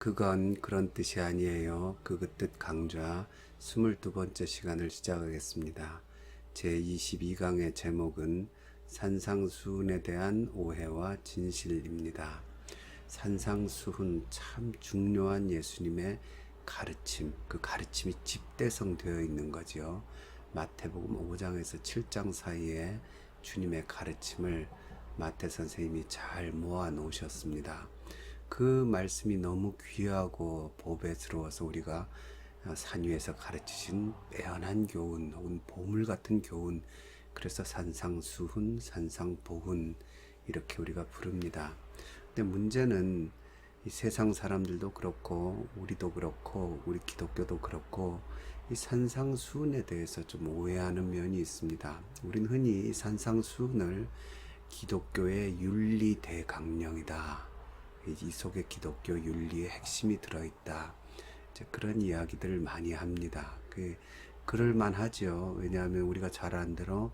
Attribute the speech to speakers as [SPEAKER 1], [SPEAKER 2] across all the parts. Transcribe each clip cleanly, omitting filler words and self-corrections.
[SPEAKER 1] 그건 그런 뜻이 아니에요. 그 뜻 강좌 22번째 시간을 시작하겠습니다. 제22강의 제목은 산상수훈에 대한 오해와 진실입니다. 산상수훈 참 중요한 예수님의 가르침, 그 가르침이 집대성되어 있는 거죠. 마태복음 5장에서 7장 사이에 주님의 가르침을 마태 선생님이 잘 모아 놓으셨습니다. 그 말씀이 너무 귀하고 보배스러워서 우리가 산 위에서 가르치신 빼어난 교훈 혹은 보물 같은 교훈, 그래서 산상수훈, 산상보훈 이렇게 우리가 부릅니다. 근데 문제는 이 세상 사람들도 그렇고 우리도 그렇고 우리 기독교도 그렇고 이 산상수훈에 대해서 좀 오해하는 면이 있습니다. 우리는 흔히 이 산상수훈을 기독교의 윤리대강령이다, 이 속에 기독교 윤리의 핵심이 들어있다, 이제 그런 이야기들을 많이 합니다. 그럴만하죠. 왜냐하면 우리가 잘 아는 대로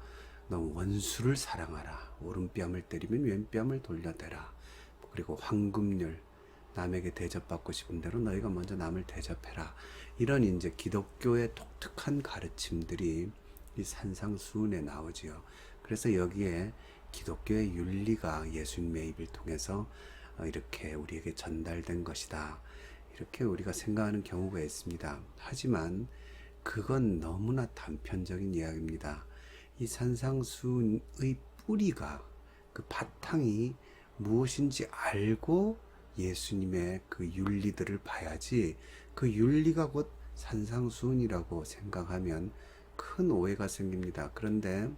[SPEAKER 1] 너 원수를 사랑하라, 오른뺨을 때리면 왼뺨을 돌려대라, 그리고 황금률, 남에게 대접받고 싶은 대로 너희가 먼저 남을 대접해라, 이런 이제 기독교의 독특한 가르침들이 이 산상수훈에 나오지요. 그래서 여기에 기독교의 윤리가 예수님의 입을 통해서 이렇게 우리에게 전달된 것이다, 이렇게 우리가 생각하는 경우가 있습니다. 하지만 그건 너무나 단편적인 이야기입니다. 이 산상수훈의 뿌리가, 그 바탕이 무엇인지 알고 예수님의 그 윤리들을 봐야지, 그 윤리가 곧 산상수훈이라고 생각하면 큰 오해가 생깁니다. 그런데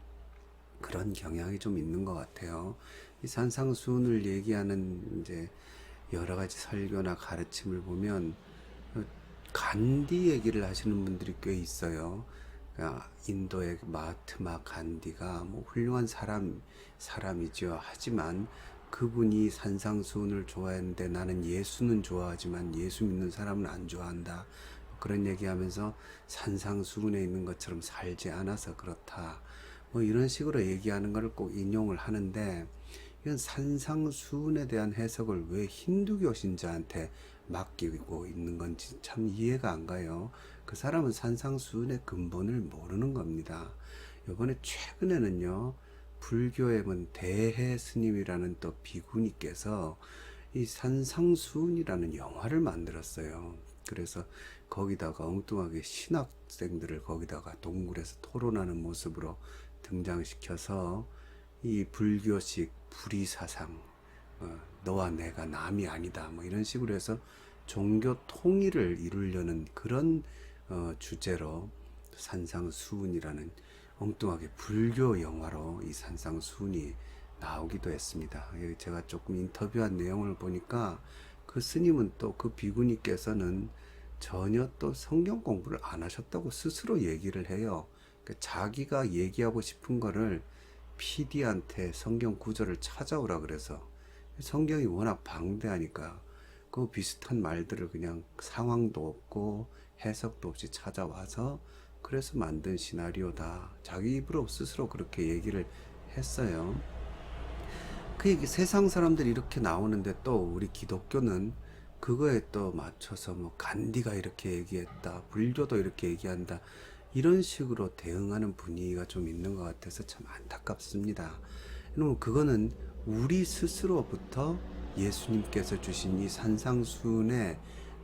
[SPEAKER 1] 그런 경향이 좀 있는 것 같아요. 이 산상수훈을 얘기하는 이제 여러 가지 설교나 가르침을 보면 간디 얘기를 하시는 분들이 꽤 있어요. 인도의 마하트마 간디가 뭐 훌륭한 사람이죠. 하지만 그분이 산상수훈을 좋아했는데 나는 예수는 좋아하지만 예수 믿는 사람은 안 좋아한다, 그런 얘기하면서 산상수훈에 있는 것처럼 살지 않아서 그렇다, 뭐 이런 식으로 얘기하는 것을 꼭 인용을 하는데, 이건 산상수훈에 대한 해석을 왜 힌두교 신자한테 맡기고 있는 건지 참 이해가 안 가요. 그 사람은 산상수훈의 근본을 모르는 겁니다. 이번에 최근에는요, 불교의 대해 스님이라는 또 비구니께서 이 산상수훈이라는 영화를 만들었어요. 그래서 거기다가 엉뚱하게 신학생들을 거기다가 동굴에서 토론하는 모습으로 등장시켜서 이 불교식 불의사상, 너와 내가 남이 아니다, 뭐 이런 식으로 해서 종교 통일을 이루려는 그런 주제로 산상수훈이라는 엉뚱하게 불교 영화로 이 산상수훈이 나오기도 했습니다. 제가 조금 인터뷰한 내용을 보니까 그 스님은, 또 그 비구니께서는 전혀 또 성경 공부를 안 하셨다고 스스로 얘기를 해요. 그러니까 자기가 얘기하고 싶은 거를 PD한테 성경 구절을 찾아오라 그래서, 성경이 워낙 방대하니까 그 비슷한 말들을 그냥 상황도 없고 해석도 없이 찾아와서 그래서 만든 시나리오다, 자기 입으로 스스로 그렇게 얘기를 했어요. 그 얘기, 세상 사람들이 이렇게 나오는데 또 우리 기독교는 그거에 또 맞춰서 뭐 간디가 이렇게 얘기했다, 불교도 이렇게 얘기한다, 이런 식으로 대응하는 분위기가 좀 있는 것 같아서 참 안타깝습니다. 그거는 우리 스스로부터 예수님께서 주신 이 산상수훈의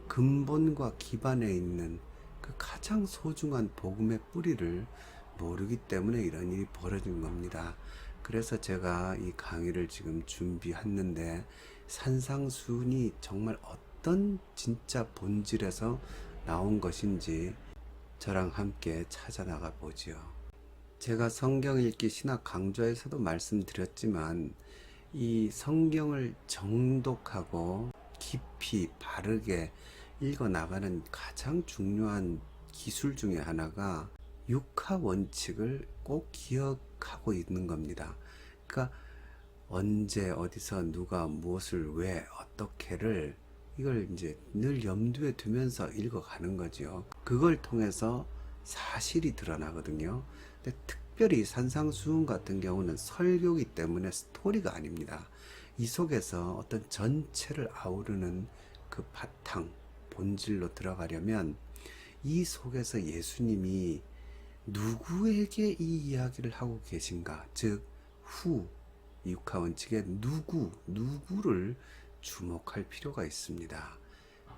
[SPEAKER 1] 근본과 기반에 있는 그 가장 소중한 복음의 뿌리를 모르기 때문에 이런 일이 벌어진 겁니다. 그래서 제가 이 강의를 지금 준비했는데, 산상수훈이 정말 어떤 진짜 본질에서 나온 것인지 저랑 함께 찾아나가 보지요. 제가 성경 읽기 신학 강좌에서도 말씀드렸지만, 이 성경을 정독하고 깊이 바르게 읽어 나가는 가장 중요한 기술 중에 하나가 육하 원칙을 꼭 기억하고 있는 겁니다. 그러니까 언제 어디서 누가 무엇을 왜 어떻게를, 이걸 이제 늘 염두에 두면서 읽어가는 거죠. 그걸 통해서 사실이 드러나거든요. 근데 특별히 산상수훈 같은 경우는 설교이기 때문에 스토리가 아닙니다. 이 속에서 어떤 전체를 아우르는 그 바탕, 본질로 들어가려면 이 속에서 예수님이 누구에게 이 이야기를 하고 계신가, 즉 후, 육하원칙의 누구를 주목할 필요가 있습니다.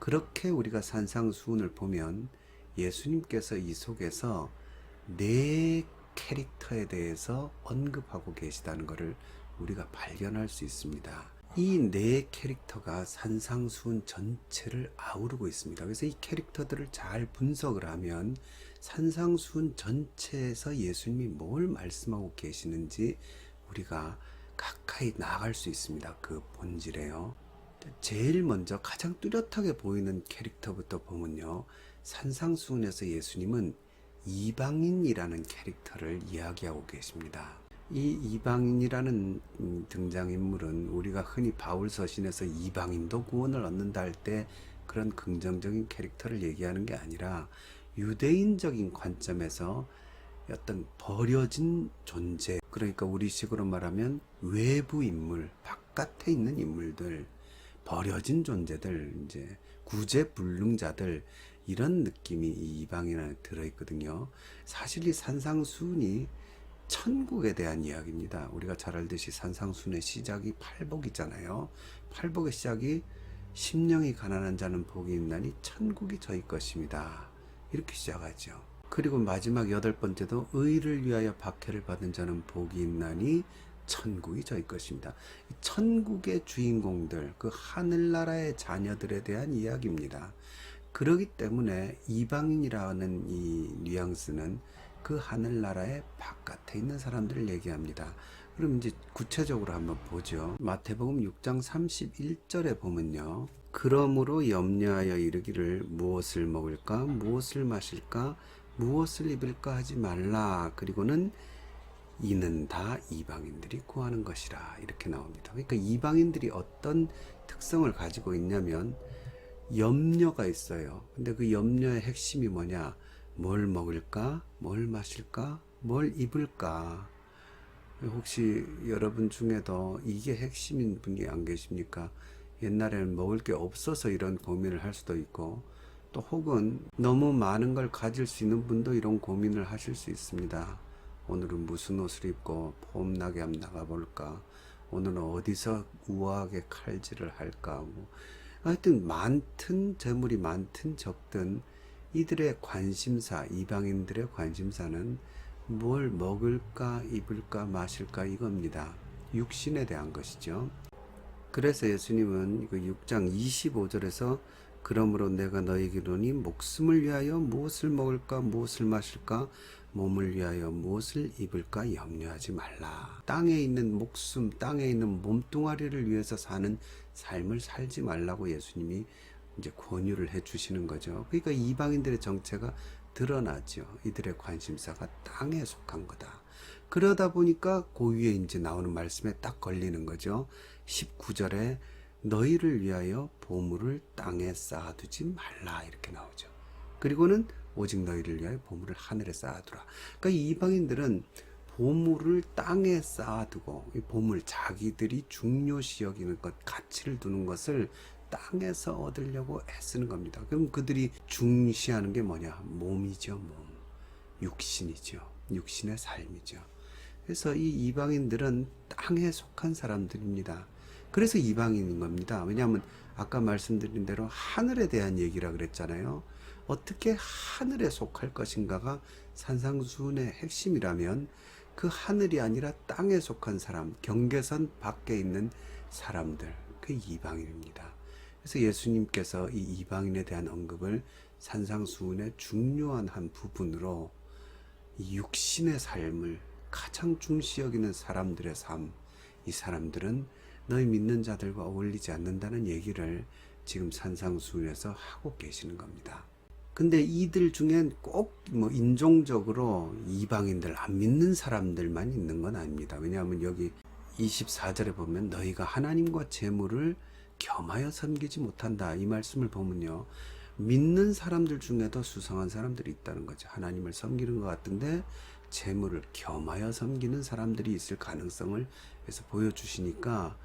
[SPEAKER 1] 그렇게 우리가 산상수훈을 보면 예수님께서 이 속에서 네 캐릭터에 대해서 언급하고 계시다는 것을 우리가 발견할 수 있습니다. 이 네 캐릭터가 산상수훈 전체를 아우르고 있습니다. 그래서 이 캐릭터들을 잘 분석을 하면 산상수훈 전체에서 예수님이 뭘 말씀하고 계시는지 우리가 가까이 나아갈 수 있습니다. 그 본질에요. 제일 먼저 가장 뚜렷하게 보이는 캐릭터부터 보면요, 산상수훈에서 예수님은 이방인이라는 캐릭터를 이야기하고 계십니다. 이 이방인이라는 등장인물은 우리가 흔히 바울서신에서 이방인도 구원을 얻는다 할 때 그런 긍정적인 캐릭터를 얘기하는 게 아니라 유대인적인 관점에서 어떤 버려진 존재, 그러니까 우리식으로 말하면 외부 인물, 바깥에 있는 인물들, 버려진 존재들, 이제 구제불능자들, 이런 느낌이 이 이방인 안에 들어있거든요. 사실 이 산상수훈이 천국에 대한 이야기입니다. 우리가 잘 알듯이 산상수훈의 시작이 팔복이잖아요. 팔복의 시작이 심령이 가난한 자는 복이 있나니 천국이 저희 것입니다. 이렇게 시작하죠. 그리고 마지막 여덟 번째도 의를 위하여 박해를 받은 자는 복이 있나니 천국이 저희 것입니다. 천국의 주인공들, 그 하늘나라의 자녀들에 대한 이야기입니다. 그렇기 때문에 이방인이라는 이 뉘앙스는 그 하늘나라의 바깥에 있는 사람들을 얘기합니다. 그럼 이제 구체적으로 한번 보죠. 마태복음 6장 31절에 보면요, 그러므로 염려하여 이르기를 무엇을 먹을까, 무엇을 마실까, 무엇을 입을까 하지 말라. 그리고는 이는 다 이방인들이 구하는 것이라, 이렇게 나옵니다. 그러니까 이방인들이 어떤 특성을 가지고 있냐면 염려가 있어요. 근데 그 염려의 핵심이 뭐냐? 뭘 먹을까? 뭘 마실까? 뭘 입을까? 혹시 여러분 중에도 이게 핵심인 분이 안 계십니까? 옛날에는 먹을 게 없어서 이런 고민을 할 수도 있고, 또 혹은 너무 많은 걸 가질 수 있는 분도 이런 고민을 하실 수 있습니다. 오늘은 무슨 옷을 입고 폼나게 한번 나가볼까? 오늘은 어디서 우아하게 칼질을 할까? 하여튼 많든 재물이 많든 적든 이들의 관심사, 이방인들의 관심사는 뭘 먹을까, 입을까, 마실까, 이겁니다. 육신에 대한 것이죠. 그래서 예수님은 그 6장 25절에서 그러므로 내가 너희에게 이르노니 목숨을 위하여 무엇을 먹을까, 무엇을 마실까, 몸을 위하여 무엇을 입을까 염려하지 말라. 땅에 있는 목숨, 땅에 있는 몸뚱아리를 위해서 사는 삶을 살지 말라고 예수님이 이제 권유를 해 주시는 거죠. 그러니까 이방인들의 정체가 드러나죠. 이들의 관심사가 땅에 속한 거다. 그러다 보니까 그 위에 이제 나오는 말씀에 딱 걸리는 거죠. 19절에 너희를 위하여 보물을 땅에 쌓아두지 말라, 이렇게 나오죠. 그리고는 오직 너희를 위하여 보물을 하늘에 쌓아두라. 그러니까 이방인들은 보물을 땅에 쌓아두고, 이 보물, 자기들이 중요시 여기는 것, 가치를 두는 것을 땅에서 얻으려고 애쓰는 겁니다. 그럼 그들이 중시하는 게 뭐냐? 몸이죠, 몸. 육신이죠. 육신의 삶이죠. 그래서 이 이방인들은 땅에 속한 사람들입니다. 그래서 이방인인 겁니다. 왜냐하면 아까 말씀드린 대로 하늘에 대한 얘기라 그랬잖아요. 어떻게 하늘에 속할 것인가가 산상수훈의 핵심이라면 그 하늘이 아니라 땅에 속한 사람, 경계선 밖에 있는 사람들, 그 이방인입니다. 그래서 예수님께서 이 이방인에 대한 언급을 산상수훈의 중요한 한 부분으로 이 육신의 삶을 가장 중시 여기는 사람들의 삶, 이 사람들은 너희 믿는 자들과 어울리지 않는다는 얘기를 지금 산상수훈에서 하고 계시는 겁니다. 근데 이들 중엔 꼭 뭐 인종적으로 이방인들, 안 믿는 사람들만 있는 건 아닙니다. 왜냐하면 여기 24절에 보면 너희가 하나님과 재물을 겸하여 섬기지 못한다, 이 말씀을 보면요, 믿는 사람들 중에도 수상한 사람들이 있다는 거죠. 하나님을 섬기는 것 같은데 재물을 겸하여 섬기는 사람들이 있을 가능성을 그래서 보여주시니까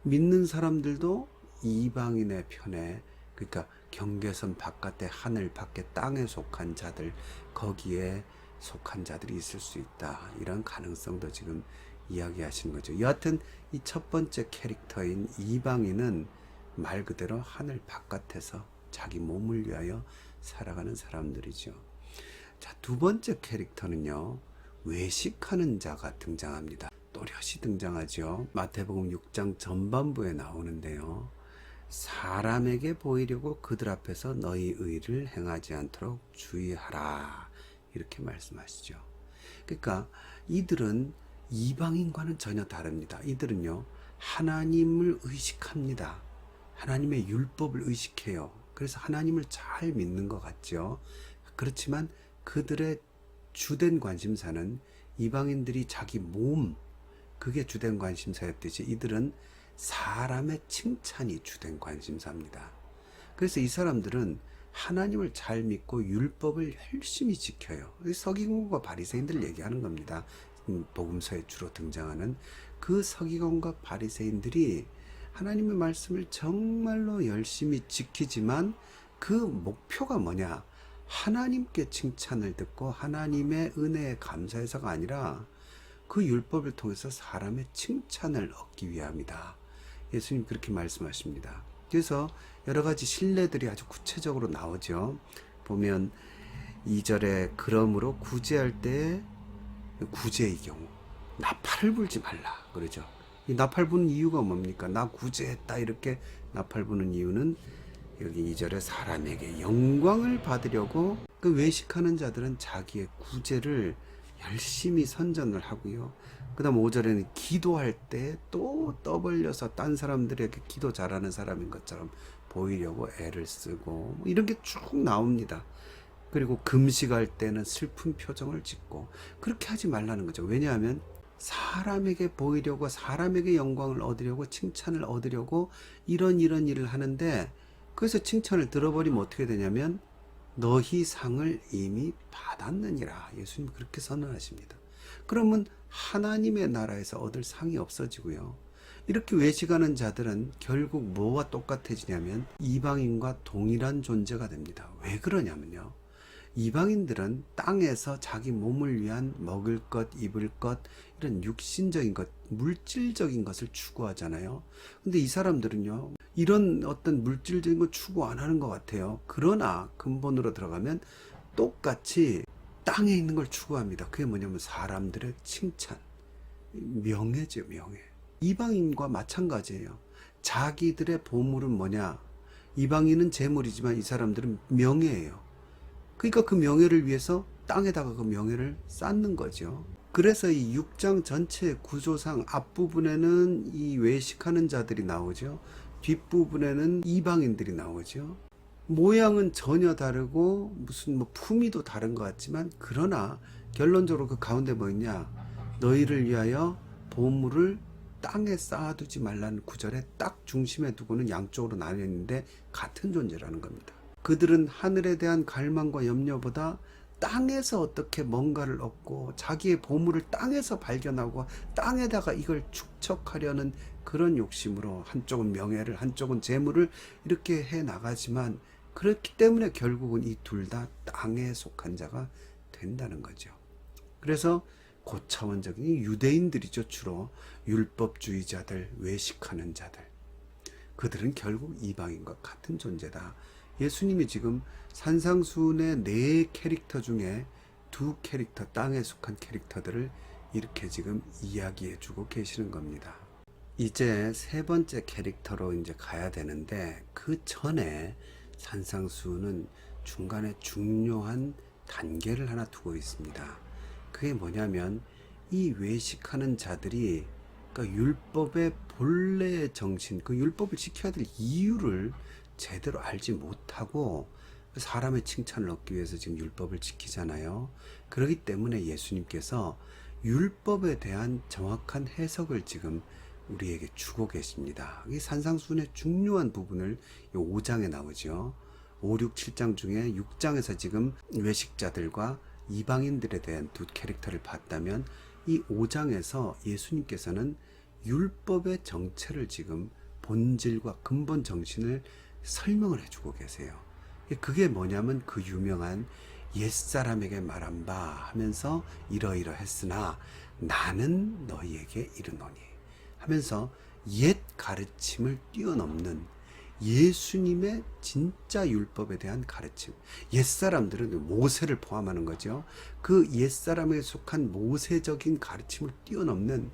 [SPEAKER 1] 믿는 사람들도 이방인의 편에 그러니까 경계선 바깥에 하늘 밖에 땅에 속한 자들, 거기에 속한 자들이 있을 수 있다. 이런 가능성도 지금 이야기하시는 거죠. 여하튼 이 첫 번째 캐릭터인 이방인은 말 그대로 하늘 바깥에서 자기 몸을 위하여 살아가는 사람들이죠. 자, 두 번째 캐릭터는요, 외식하는 자가 등장합니다. 또렷이 등장하죠. 마태복음 6장 전반부에 나오는데요. 사람에게 보이려고 그들 앞에서 너희 의를 행하지 않도록 주의하라. 이렇게 말씀하시죠. 그러니까 이들은 이방인과는 전혀 다릅니다. 이들은요, 하나님을 의식합니다. 하나님의 율법을 의식해요. 그래서 하나님을 잘 믿는 것 같죠. 그렇지만 그들의 주된 관심사는 이방인들이 자기 몸, 그게 주된 관심사였듯이 이들은 사람의 칭찬이 주된 관심사입니다. 그래서 이 사람들은 하나님을 잘 믿고 율법을 열심히 지켜요. 서기관과 바리새인들 얘기하는 겁니다. 복음서에 주로 등장하는 그 서기관과 바리새인들이 하나님의 말씀을 정말로 열심히 지키지만 그 목표가 뭐냐? 하나님께 칭찬을 듣고 하나님의 은혜에 감사해서가 아니라 그 율법을 통해서 사람의 칭찬을 얻기 위함이다. 예수님 그렇게 말씀하십니다. 그래서 여러 가지 신뢰들이 아주 구체적으로 나오죠. 보면 2절에 그러므로 구제할 때 구제의 경우 나팔을 불지 말라 그러죠. 이 나팔 부는 이유가 뭡니까? 나 구제했다 이렇게 나팔 부는 이유는 여기 2절에 사람에게 영광을 받으려고 그 외식하는 자들은 자기의 구제를 열심히 선전을 하고요. 그 다음 5절에는 기도할 때 또 떠벌려서 딴 사람들에게 기도 잘하는 사람인 것처럼 보이려고 애를 쓰고 뭐 이런 게 쭉 나옵니다. 그리고 금식할 때는 슬픈 표정을 짓고 그렇게 하지 말라는 거죠. 왜냐하면 사람에게 보이려고 사람에게 영광을 얻으려고 칭찬을 얻으려고 이런 일을 하는데 그래서 칭찬을 들어버리면 어떻게 되냐면 너희 상을 이미 받았느니라. 예수님 그렇게 선언하십니다. 그러면 하나님의 나라에서 얻을 상이 없어지고요. 이렇게 외식하는 자들은 결국 뭐와 똑같아지냐면 이방인과 동일한 존재가 됩니다. 왜 그러냐면요. 이방인들은 땅에서 자기 몸을 위한 먹을 것, 입을 것, 이런 육신적인 것, 물질적인 것을 추구하잖아요. 근데 이 사람들은요, 이런 어떤 물질적인 걸 추구 안 하는 것 같아요. 그러나 근본으로 들어가면 똑같이 땅에 있는 걸 추구합니다. 그게 뭐냐면 사람들의 칭찬, 명예죠, 명예. 이방인과 마찬가지예요. 자기들의 보물은 뭐냐? 이방인은 재물이지만 이 사람들은 명예예요. 그러니까 그 명예를 위해서 땅에다가 그 명예를 쌓는 거죠. 그래서 이 6장 전체 구조상 앞부분에는 이 외식하는 자들이 나오죠. 뒷부분에는 이방인들이 나오죠. 모양은 전혀 다르고 무슨 뭐 품위도 다른 것 같지만 그러나 결론적으로 그 가운데 뭐 있냐? 너희를 위하여 보물을 땅에 쌓아두지 말라는 구절에 딱 중심에 두고는 양쪽으로 나뉘어 있는데 같은 존재라는 겁니다. 그들은 하늘에 대한 갈망과 염려보다 땅에서 어떻게 뭔가를 얻고 자기의 보물을 땅에서 발견하고 땅에다가 이걸 축적하려는 그런 욕심으로 한쪽은 명예를 한쪽은 재물을 이렇게 해 나가지만 그렇기 때문에 결국은 이 둘 다 땅에 속한 자가 된다는 거죠. 그래서 고차원적인 유대인들이죠. 주로 율법주의자들, 외식하는 자들. 그들은 결국 이방인과 같은 존재다. 예수님이 지금 산상수훈의 4캐릭터 중에 2캐릭터, 땅에 속한 캐릭터들을 이렇게 지금 이야기해 주고 계시는 겁니다. 이제 3번째 캐릭터로 이제 가야 되는데 그 전에 산상수훈은 중간에 중요한 단계를 하나 두고 있습니다. 그게 뭐냐면 이 외식하는 자들이 그러니까 율법의 본래의 정신, 그 율법을 지켜야 될 이유를 제대로 알지 못하고 사람의 칭찬을 얻기 위해서 지금 율법을 지키잖아요. 그렇기 때문에 예수님께서 율법에 대한 정확한 해석을 지금 우리에게 주고 계십니다. 이 산상수훈의 중요한 부분을 5장에 나오죠. 5, 6, 7장 중에 6장에서 지금 외식자들과 이방인들에 대한 2캐릭터를 봤다면 이 5장에서 예수님께서는 율법의 정체를 지금 본질과 근본 정신을 설명을 해주고 계세요. 그게 뭐냐면 그 유명한 옛사람에게 말한 바 하면서 이러이러했으나 나는 너희에게 이르노니 하면서 옛 가르침을 뛰어넘는 예수님의 진짜 율법에 대한 가르침. 옛사람들은 모세를 포함하는 거죠. 그 옛사람에 속한 모세적인 가르침을 뛰어넘는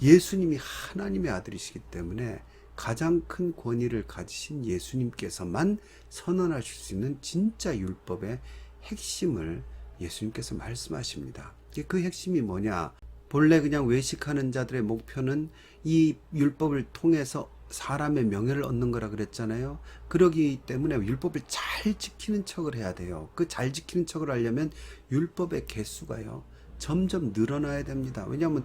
[SPEAKER 1] 예수님이 하나님의 아들이시기 때문에 가장 큰 권위를 가지신 예수님께서만 선언하실 수 있는 진짜 율법의 핵심을 예수님께서 말씀하십니다. 그 핵심이 뭐냐? 본래 그냥 외식하는 자들의 목표는 이 율법을 통해서 사람의 명예를 얻는 거라 그랬잖아요. 그러기 때문에 율법을 잘 지키는 척을 해야 돼요. 그 잘 지키는 척을 하려면 율법의 개수가요 점점 늘어나야 됩니다. 왜냐하면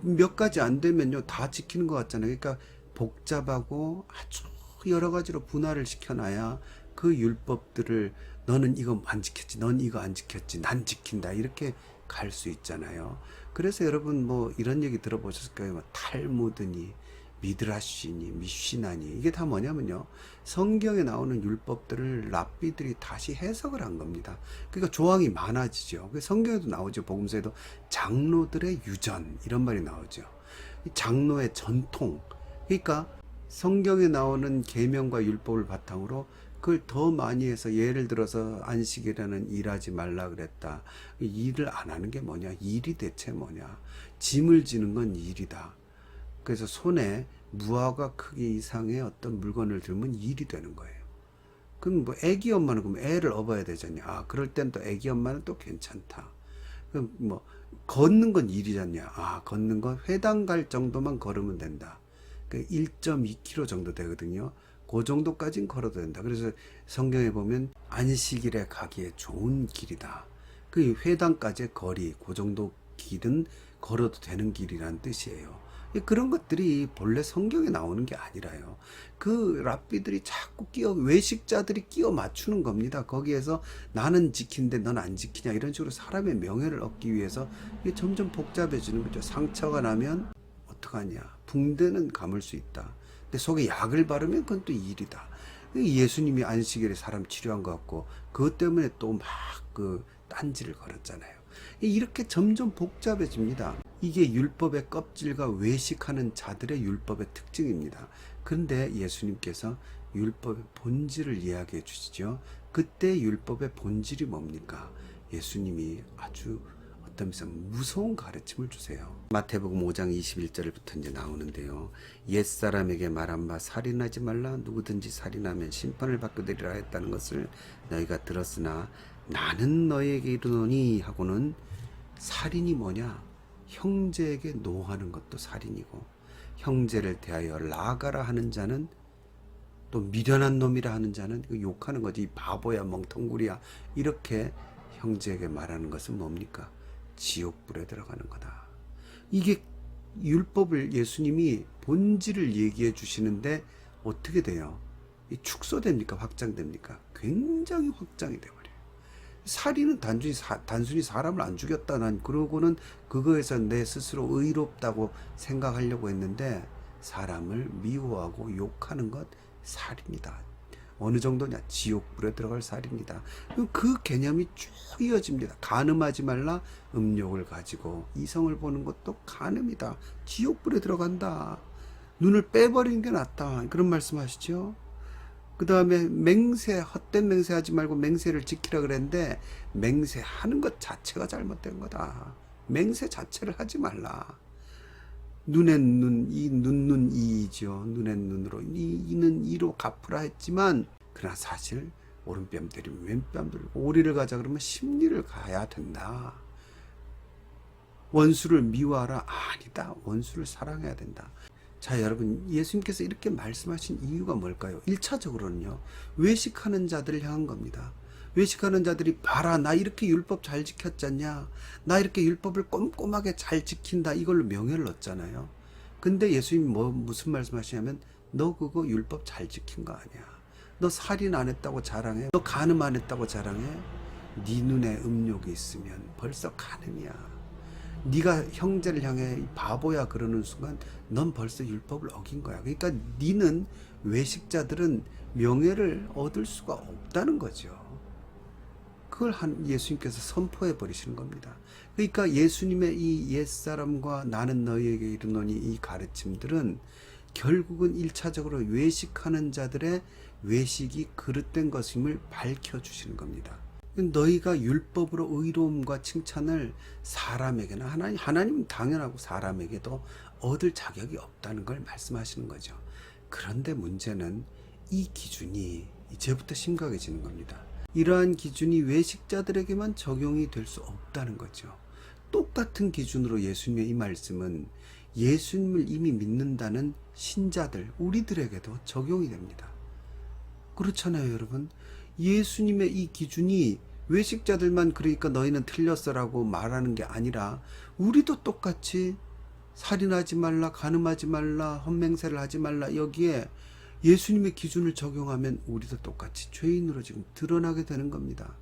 [SPEAKER 1] 몇 가지 안 되면요 다 지키는 것 같잖아요. 그러니까 복잡하고 아주 여러 가지로 분할을 시켜놔야 그 율법들을 너는 이거 안 지켰지, 넌 이거 안 지켰지, 난 지킨다 이렇게 갈 수 있잖아요. 그래서 여러분 뭐 이런 얘기 들어보셨을까요? 뭐 탈무드니 미드라시니 미쉬나니 이게 다 뭐냐면요 성경에 나오는 율법들을 랍비들이 다시 해석을 한 겁니다. 그러니까 조항이 많아지죠. 성경에도 나오죠. 복음서에도 장로들의 유전 이런 말이 나오죠. 장로의 전통. 그러니까 성경에 나오는 계명과 율법을 바탕으로 그걸 더 많이 해서 예를 들어서 안식일에는 일하지 말라 그랬다. 일을 안 하는 게 뭐냐? 일이 대체 뭐냐? 짐을 지는 건 일이다. 그래서 손에 무화과 크기 이상의 어떤 물건을 들면 일이 되는 거예요. 그럼 뭐 애기 엄마는 그럼 애를 업어야 되잖냐? 아, 그럴 땐 또 애기 엄마는 또 괜찮다. 그럼 뭐 걷는 건 일이잖냐? 아, 걷는 건 회당 갈 정도만 걸으면 된다. 1.2km 정도 되거든요. 그 정도까지는 걸어도 된다. 그래서 성경에 보면 안식일에 가기에 좋은 길이다. 그 회당까지의 거리, 그 정도 길은 걸어도 되는 길이라는 뜻이에요. 그런 것들이 본래 성경에 나오는 게 아니라요. 그 랍비들이 자꾸 외식자들이 끼워 맞추는 겁니다. 거기에서 나는 지킨데 넌 안 지키냐 이런 식으로 사람의 명예를 얻기 위해서 이게 점점 복잡해지는 거죠. 상처가 나면 어떡하냐. 붕대는 감을 수 있다. 근데 속에 약을 바르면 그건 또 일이다. 예수님이 안식일에 사람 치료한 것 같고 그것 때문에 또 막 그 딴지를 걸었잖아요. 이렇게 점점 복잡해집니다. 이게 율법의 껍질과 외식하는 자들의 율법의 특징입니다. 그런데 예수님께서 율법의 본질을 이야기해 주시죠. 그때 율법의 본질이 뭡니까? 예수님이 아주 어떤 무서운 가르침을 주세요. 마태복음 5장 21절부터 이제 나오는데요. 옛사람에게 말한 바 살인하지 말라. 누구든지 살인하면 심판을 받게 되리라 했다는 것을 너희가 들었으나 나는 너희에게 이르노니 하고는 살인이 뭐냐? 형제에게 노하는 것도 살인이고 형제를 대하여 라가라 하는 자는 또 미련한 놈이라 하는 자는 욕하는 거지. 바보야 멍텅구리야 이렇게 형제에게 말하는 것은 뭡니까? 지옥불에 들어가는 거다. 이게 율법을 예수님이 본질을 얘기해 주시는데 어떻게 돼요? 축소됩니까? 확장됩니까? 굉장히 확장이 돼버려요. 살인은 단순히 사람을 안 죽였다. 난 그러고는 그거에서 내 스스로 의롭다고 생각하려고 했는데 사람을 미워하고 욕하는 것 살인이다. 어느 정도냐? 지옥불에 들어갈 살인이다. 그 개념이 쭉 이어집니다. 간음하지 말라. 음욕을 가지고 이성을 보는 것도 간음이다. 지옥불에 들어간다. 눈을 빼버리는 게 낫다. 그런 말씀하시죠. 그 다음에 맹세, 헛된 맹세하지 말고 맹세를 지키라 그랬는데 맹세하는 것 자체가 잘못된 거다. 맹세 자체를 하지 말라. 눈엔 눈, 눈 이이죠. 눈엔 눈으로, 이는 이로 갚으라 했지만 그러나 사실 오른뺨 때리면 왼뺨 들고 오리를 가자 그러면 십리를 가야 된다. 원수를 미워하라. 아니다. 원수를 사랑해야 된다. 자, 여러분, 예수님께서 이렇게 말씀하신 이유가 뭘까요? 1차적으로는요, 외식하는 자들을 향한 겁니다. 외식하는 자들이 봐라, 나 이렇게 율법 잘 지켰잖냐, 나 이렇게 율법을 꼼꼼하게 잘 지킨다, 이걸로 명예를 얻잖아요. 근데 예수님이 무슨 말씀하시냐면 너 그거 율법 잘 지킨 거 아니야. 너 살인 안 했다고 자랑해. 너 간음 안 했다고 자랑해. 네 눈에 음욕이 있으면 벌써 간음이야. 네가 형제를 향해 바보야 그러는 순간 넌 벌써 율법을 어긴 거야. 그러니까 니는 외식자들은 명예를 얻을 수가 없다는 거죠. 그걸 예수님께서 선포해 버리시는 겁니다. 그러니까 예수님의 이 옛사람과 나는 너희에게 이르노니 이 가르침들은 결국은 1차적으로 외식하는 자들의 외식이 그릇된 것임을 밝혀주시는 겁니다. 너희가 율법으로 의로움과 칭찬을 사람에게나 하나님은 당연하고 사람에게도 얻을 자격이 없다는 걸 말씀하시는 거죠. 그런데 문제는 이 기준이 이제부터 심각해지는 겁니다. 이러한 기준이 외식자들에게만 적용이 될 수 없다는 거죠. 똑같은 기준으로 예수님의 이 말씀은 예수님을 이미 믿는다는 신자들, 우리들에게도 적용이 됩니다. 그렇잖아요, 여러분. 예수님의 이 기준이 외식자들만 그러니까 너희는 틀렸어라고 말하는 게 아니라 우리도 똑같이 살인하지 말라, 간음하지 말라, 헛맹세를 하지 말라 여기에 예수님의 기준을 적용하면 우리도 똑같이 죄인으로 지금 드러나게 되는 겁니다.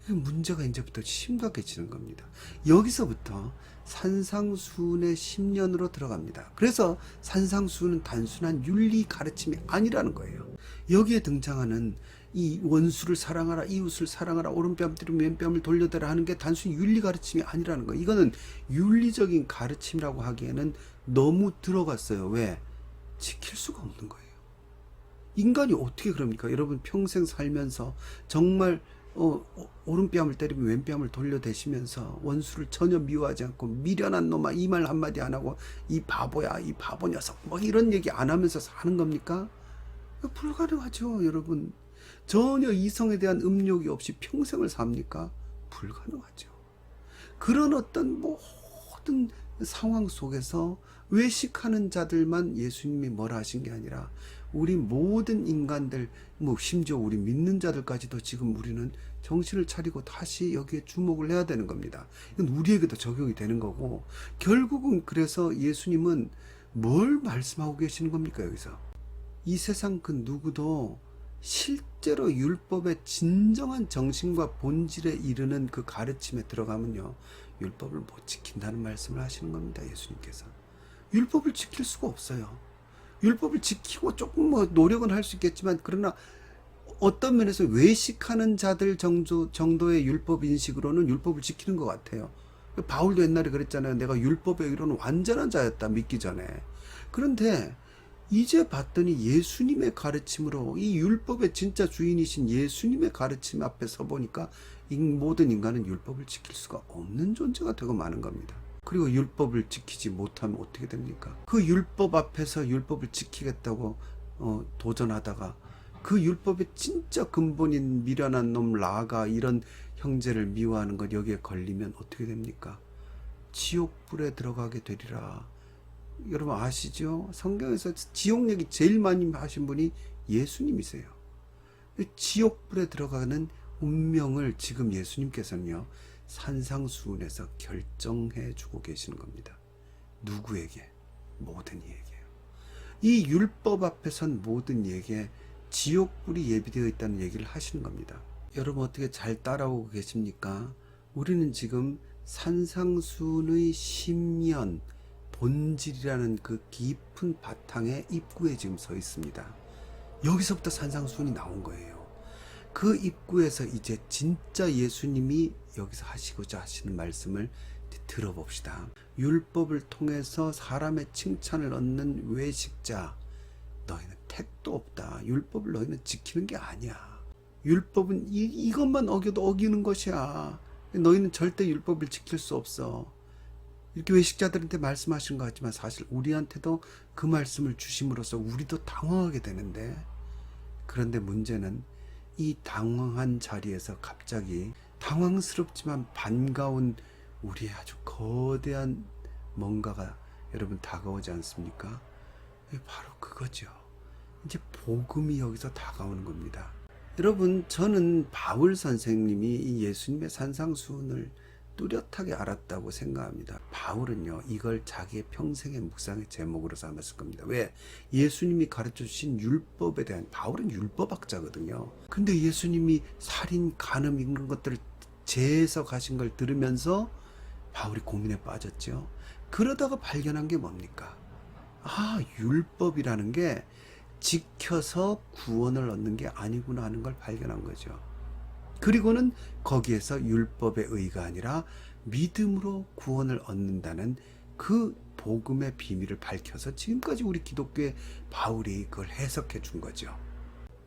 [SPEAKER 1] 문제가 이제부터 심각해지는 겁니다. 여기서부터 산상수훈의 10년으로 들어갑니다. 그래서 산상수훈은 단순한 윤리 가르침이 아니라는 거예요. 여기에 등장하는 이 원수를 사랑하라, 이웃을 사랑하라, 오른뺨 때리면 왼뺨을 돌려대라 하는 게 단순히 윤리 가르침이 아니라는 거예요. 이거는 윤리적인 가르침이라고 하기에는 너무 들어갔어요. 왜? 지킬 수가 없는 거예요. 인간이 어떻게 그럽니까? 여러분 평생 살면서 정말 오른뺨을 때리면 왼뺨을 돌려대시면서 원수를 전혀 미워하지 않고 미련한 놈아 이 말 한마디 안 하고 이 바보야 이 바보 녀석 뭐 이런 얘기 안 하면서 사는 겁니까? 불가능하죠. 여러분 전혀 이성에 대한 음욕이 없이 평생을 삽니까? 불가능하죠. 그런 어떤 모든 상황 속에서 외식하는 자들만 예수님이 뭐라 하신 게 아니라 우리 모든 인간들, 뭐 심지어 우리 믿는 자들까지도 지금 우리는 정신을 차리고 다시 여기에 주목을 해야 되는 겁니다. 이건 우리에게도 적용이 되는 거고 결국은 그래서 예수님은 뭘 말씀하고 계시는 겁니까? 여기서 이 세상 그 누구도 실제로 율법의 진정한 정신과 본질에 이르는 그 가르침에 들어가면요 율법을 못 지킨다는 말씀을 하시는 겁니다. 예수님께서 율법을 지킬 수가 없어요. 율법을 지키고 조금 뭐 노력은 할 수 있겠지만 그러나 어떤 면에서 외식하는 자들 정도의 율법 인식으로는 율법을 지키는 것 같아요. 바울도 옛날에 그랬잖아요. 내가 율법에 이르는 완전한 자였다 믿기 전에. 그런데 이제 봤더니 예수님의 가르침으로 이 율법의 진짜 주인이신 예수님의 가르침 앞에 서 보니까 이 모든 인간은 율법을 지킬 수가 없는 존재가 되고 마는 겁니다. 그리고 율법을 지키지 못하면 어떻게 됩니까? 그 율법 앞에서 율법을 지키겠다고 도전하다가 그 율법의 진짜 근본인 미련한 놈 라가 이런 형제를 미워하는 것 여기에 걸리면 어떻게 됩니까? 지옥불에 들어가게 되리라. 여러분 아시죠? 성경에서 지옥 얘기 제일 많이 하신 분이 예수님이세요. 지옥불에 들어가는 운명을 지금 예수님께서는요 산상수훈에서 결정해 주고 계시는 겁니다. 누구에게? 모든 이에게요. 이 율법 앞에 선 모든 이에게 지옥불이 예비되어 있다는 얘기를 하시는 겁니다. 여러분 어떻게 잘 따라오고 계십니까? 우리는 지금 산상수훈의 심연 본질이라는 그 깊은 바탕의 입구에 지금 서 있습니다. 여기서부터 산상수훈이 나온 거예요. 그 입구에서 이제 진짜 예수님이 여기서 하시고자 하시는 말씀을 들어봅시다. 율법을 통해서 사람의 칭찬을 얻는 외식자, 너희는 택도 없다. 율법을 너희는 지키는 게 아니야. 율법은 이것만 어겨도 어기는 것이야. 너희는 절대 율법을 지킬 수 없어. 이렇게 외식자들한테 말씀하신 것 같지만 사실 우리한테도 그 말씀을 주심으로써 우리도 당황하게 되는데, 그런데 문제는 이 당황한 자리에서 갑자기 당황스럽지만 반가운 우리의 아주 거대한 뭔가가 여러분 다가오지 않습니까? 바로 그거죠. 이제 복음이 여기서 다가오는 겁니다. 여러분 저는 바울 선생님이 이 예수님의 산상수훈을 뚜렷하게 알았다고 생각합니다. 바울은요 이걸 자기의 평생의 묵상의 제목으로 삼았을 겁니다. 왜? 예수님이 가르쳐 주신 율법에 대한, 바울은 율법학자거든요. 근데 예수님이 살인, 간음 이런 것들을 재해석하신 걸 들으면서 바울이 고민에 빠졌죠. 그러다가 발견한 게 뭡니까? 율법이라는 게 지켜서 구원을 얻는 게 아니구나 하는 걸 발견한 거죠. 그리고는 거기에서 율법의 의가 아니라 믿음으로 구원을 얻는다는 그 복음의 비밀을 밝혀서 지금까지 우리 기독교의 바울이 그걸 해석해 준 거죠.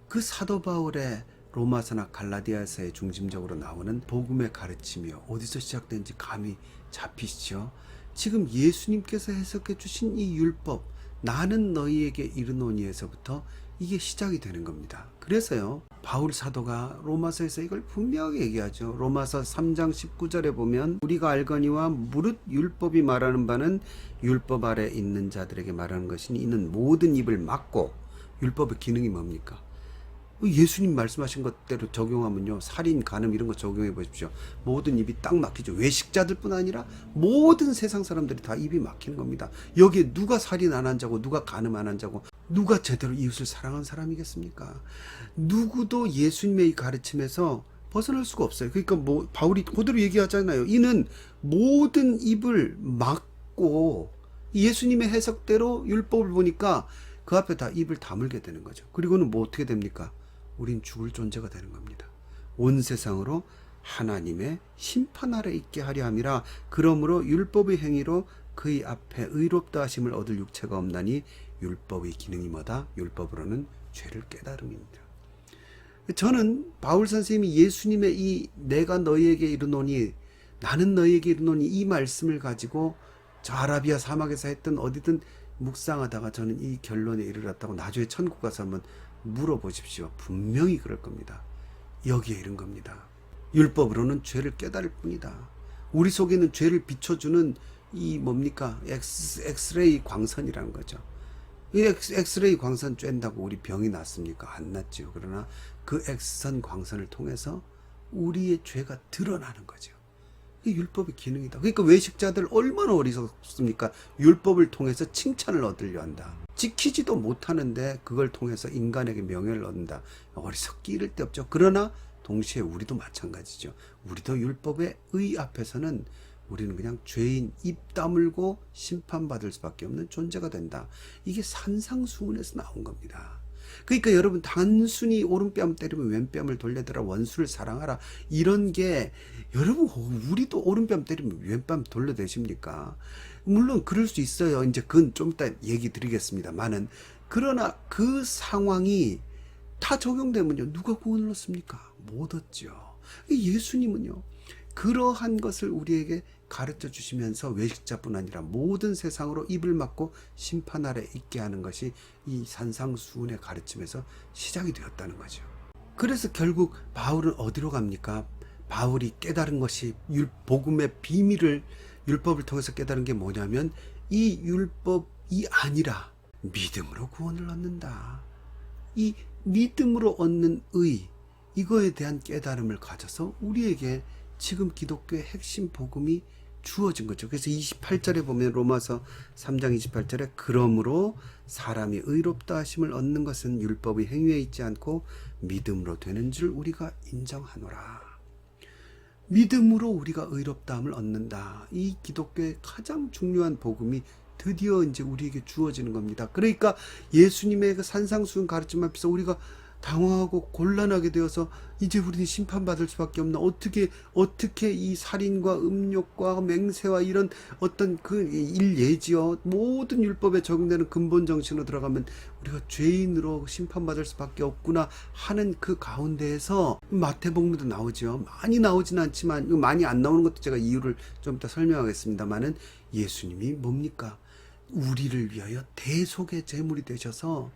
[SPEAKER 1] 그 사도 바울의 로마서나 갈라디아서에 중심적으로 나오는 복음의 가르침이요, 어디서 시작된지 감이 잡히시죠? 지금 예수님께서 해석해 주신 이 율법, 나는 너희에게 이르노니에서부터 이게 시작이 되는 겁니다. 그래서요, 바울 사도가 로마서에서 이걸 분명하게 얘기하죠. 로마서 3장 19절에 보면 우리가 알거니와 무릇 율법이 말하는 바는 율법 아래 있는 자들에게 말하는 것이니 이는 모든 입을 막고. 율법의 기능이 뭡니까? 예수님 말씀하신 것대로 적용하면요, 살인, 간음 이런 거 적용해 보십시오. 모든 입이 딱 막히죠. 외식자들뿐 아니라 모든 세상 사람들이 다 입이 막히는 겁니다. 여기에 누가 살인 안 한 자고 누가 간음 안 한 자고 누가 제대로 이웃을 사랑한 사람이겠습니까? 누구도 예수님의 이 가르침에서 벗어날 수가 없어요. 그러니까 바울이 그대로 얘기하잖아요. 이는 모든 입을 막고, 예수님의 해석대로 율법을 보니까 그 앞에 다 입을 다물게 되는 거죠. 그리고는 어떻게 됩니까? 우린 죽을 존재가 되는 겁니다. 온 세상으로 하나님의 심판 아래 있게 하려 함이라. 그러므로 율법의 행위로 그의 앞에 의롭다 하심을 얻을 육체가 없나니 율법의 기능이 뭐다? 율법으로는 죄를 깨달음입니다. 저는 바울 선생님이 예수님의 이 내가 너희에게 이르노니, 나는 너희에게 이르노니 이 말씀을 가지고 저 아라비아 사막에서 했던 어디든 묵상하다가 저는 이 결론에 이르렀다고 나중에 천국 가서 한번 물어보십시오. 분명히 그럴 겁니다. 여기에 이른 겁니다. 율법으로는 죄를 깨달을 뿐이다. 우리 속에는 죄를 비춰주는 이 뭡니까? 엑스레이 광선이라는 거죠. 이 엑스레이 광선 쬐다고 우리 병이 낫습니까? 안 낫죠. 그러나 그 엑스선 광선을 통해서 우리의 죄가 드러나는 거죠. 이 율법의 기능이다. 그러니까 외식자들 얼마나 어리석습니까? 율법을 통해서 칭찬을 얻으려 한다. 지키지도 못하는데 그걸 통해서 인간에게 명예를 얻는다. 어리석기 이를 데 없죠. 그러나 동시에 우리도 마찬가지죠. 우리도 율법의 의 앞에서는 우리는 그냥 죄인, 입 다물고 심판받을 수밖에 없는 존재가 된다. 이게 산상수훈에서 나온 겁니다. 그러니까 여러분, 단순히 오른뺨 때리면 왼뺨을 돌려들라, 원수를 사랑하라, 이런 게, 여러분 우리도 오른뺨 때리면 왼뺨 돌려대십니까? 물론 그럴 수 있어요. 이제 그건 좀 이따 얘기 드리겠습니다만은, 그러나 그 상황이 다 적용되면요, 누가 구원을 얻습니까? 못 얻죠. 예수님은요, 그러한 것을 우리에게 가르쳐 주시면서 외식자뿐 아니라 모든 세상으로 입을 막고 심판 아래 있게 하는 것이 이 산상수훈의 가르침에서 시작이 되었다는 거죠. 그래서 결국 바울은 어디로 갑니까? 바울이 깨달은 것이 복음의 비밀을 율법을 통해서 깨달은 게 뭐냐면, 이 율법이 아니라 믿음으로 구원을 얻는다. 이 믿음으로 얻는 의, 이거에 대한 깨달음을 가져서 우리에게 지금 기독교의 핵심 복음이 주어진 거죠. 그래서 28절에 보면, 로마서 3장 28절에 그러므로 사람이 의롭다 하심을 얻는 것은 율법의 행위에 있지 않고 믿음으로 되는 줄 우리가 인정하노라. 믿음으로 우리가 의롭다함을 얻는다. 이 기독교의 가장 중요한 복음이 드디어 이제 우리에게 주어지는 겁니다. 그러니까 예수님의 그 산상수훈 가르침 앞에서 우리가 당황하고 곤란하게 되어서 이제 우리는 심판받을 수밖에 없나, 어떻게 이 살인과 음욕과 맹세와 이런 어떤 그 일예지요, 모든 율법에 적용되는 근본 정신으로 들어가면 우리가 죄인으로 심판받을 수밖에 없구나 하는 그 가운데에서 마태복음도 나오죠. 많이 나오진 않지만, 많이 안 나오는 것도 제가 이유를 좀 이따 설명하겠습니다만은, 예수님이 뭡니까? 우리를 위하여 대속의 제물이 되셔서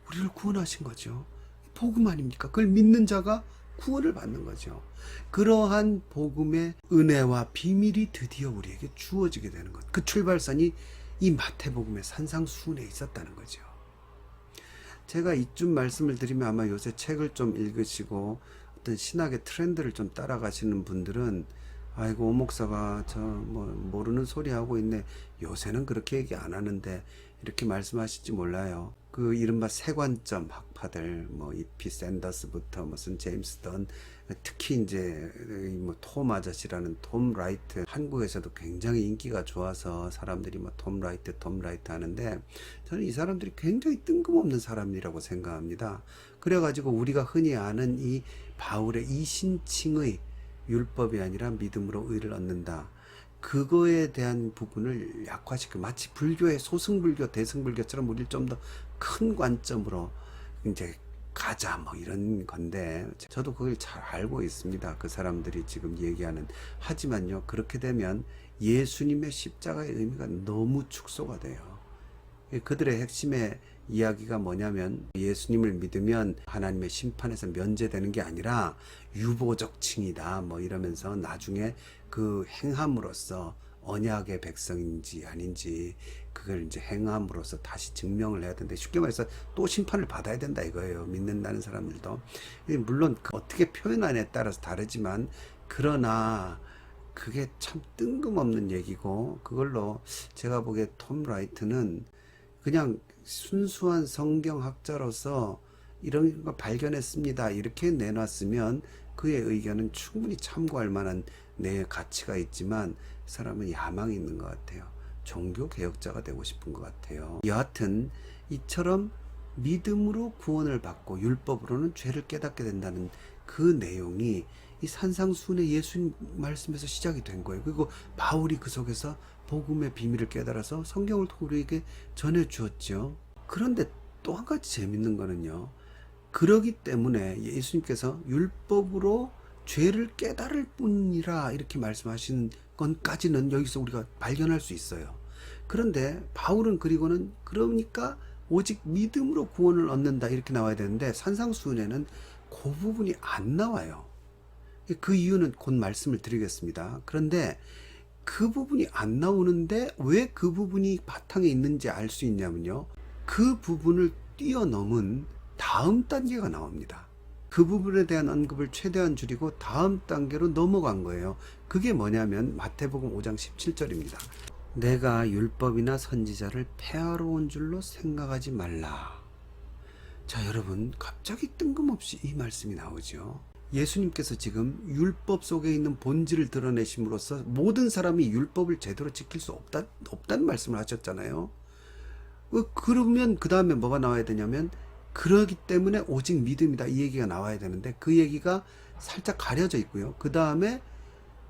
[SPEAKER 1] 우리를 구원하신 거죠. 복음 아닙니까? 그걸 믿는 자가 구원을 받는 거죠. 그러한 복음의 은혜와 비밀이 드디어 우리에게 주어지게 되는 것. 그 출발선이 이 마태복음의 산상수훈에 있었다는 거죠. 제가 이쯤 말씀을 드리면 아마 요새 책을 좀 읽으시고 어떤 신학의 트렌드를 좀 따라가시는 분들은, 아이고 오 목사가 저 모르는 소리 하고 있네, 요새는 그렇게 얘기 안 하는데, 이렇게 말씀하실지 몰라요. 그 이른바 세관점 학파들, 뭐 이피 샌더스부터 무슨 제임스 던, 특히 이제 뭐 톰 아저씨라는 톰 라이트, 한국에서도 굉장히 인기가 좋아서 사람들이 뭐 톰 라이트 하는데, 저는 이 사람들이 굉장히 뜬금없는 사람이라고 생각합니다. 그래가지고 우리가 흔히 아는 이 바울의 이신칭의 율법이 아니라 믿음으로 의를 얻는다, 그거에 대한 부분을 약화시켜 마치 불교의 소승불교, 대승불교처럼 우리를 좀 더 큰 관점으로 이제 가자, 뭐 이런 건데, 저도 그걸 잘 알고 있습니다. 그 사람들이 지금 얘기하는. 하지만요, 그렇게 되면 예수님의 십자가의 의미가 너무 축소가 돼요. 그들의 핵심의 이야기가 뭐냐면, 예수님을 믿으면 하나님의 심판에서 면제되는 게 아니라 유보적 칭이다, 뭐 이러면서 나중에 그 행함으로써 언약의 백성인지 아닌지 그걸 이제 행함으로써 다시 증명을 해야 된다. 쉽게 말해서 또 심판을 받아야 된다 이거예요. 믿는다는 사람들도. 물론 어떻게 표현하냐에 따라서 다르지만, 그러나 그게 참 뜬금없는 얘기고, 그걸로 제가 보기에 톰 라이트는 그냥 순수한 성경학자로서 이런 거 발견했습니다 이렇게 내놨으면 그의 의견은 충분히 참고할 만한 내 가치가 있지만, 사람은 야망이 있는 것 같아요. 종교 개혁자가 되고 싶은 것 같아요. 여하튼 이처럼 믿음으로 구원을 받고 율법으로는 죄를 깨닫게 된다는 그 내용이 이 산상수훈의 예수님 말씀에서 시작이 된 거예요. 그리고 바울이 그 속에서 복음의 비밀을 깨달아서 성경을 우리에게 전해 주었죠. 그런데 또 한 가지 재밌는 거는요, 그러기 때문에 예수님께서 율법으로 죄를 깨달을 뿐이라 이렇게 말씀하시는 건까지는 여기서 우리가 발견할 수 있어요. 그런데 바울은 그리고는 그러니까 오직 믿음으로 구원을 얻는다 이렇게 나와야 되는데, 산상수훈에는 그 부분이 안 나와요. 그 이유는 곧 말씀을 드리겠습니다. 그런데 그 부분이 안 나오는데 왜 그 부분이 바탕에 있는지 알 수 있냐면요, 그 부분을 뛰어넘은 다음 단계가 나옵니다. 그 부분에 대한 언급을 최대한 줄이고 다음 단계로 넘어간 거예요. 그게 뭐냐면 마태복음 5장 17절입니다. 내가 율법이나 선지자를 폐하러 온 줄로 생각하지 말라. 자, 여러분, 갑자기 뜬금없이 이 말씀이 나오죠. 예수님께서 지금 율법 속에 있는 본질을 드러내심으로써 모든 사람이 율법을 제대로 지킬 수 없다는 말씀을 하셨잖아요. 그러면 그 다음에 뭐가 나와야 되냐면, 그러기 때문에 오직 믿음이다 이 얘기가 나와야 되는데, 그 얘기가 살짝 가려져 있고요. 그 다음에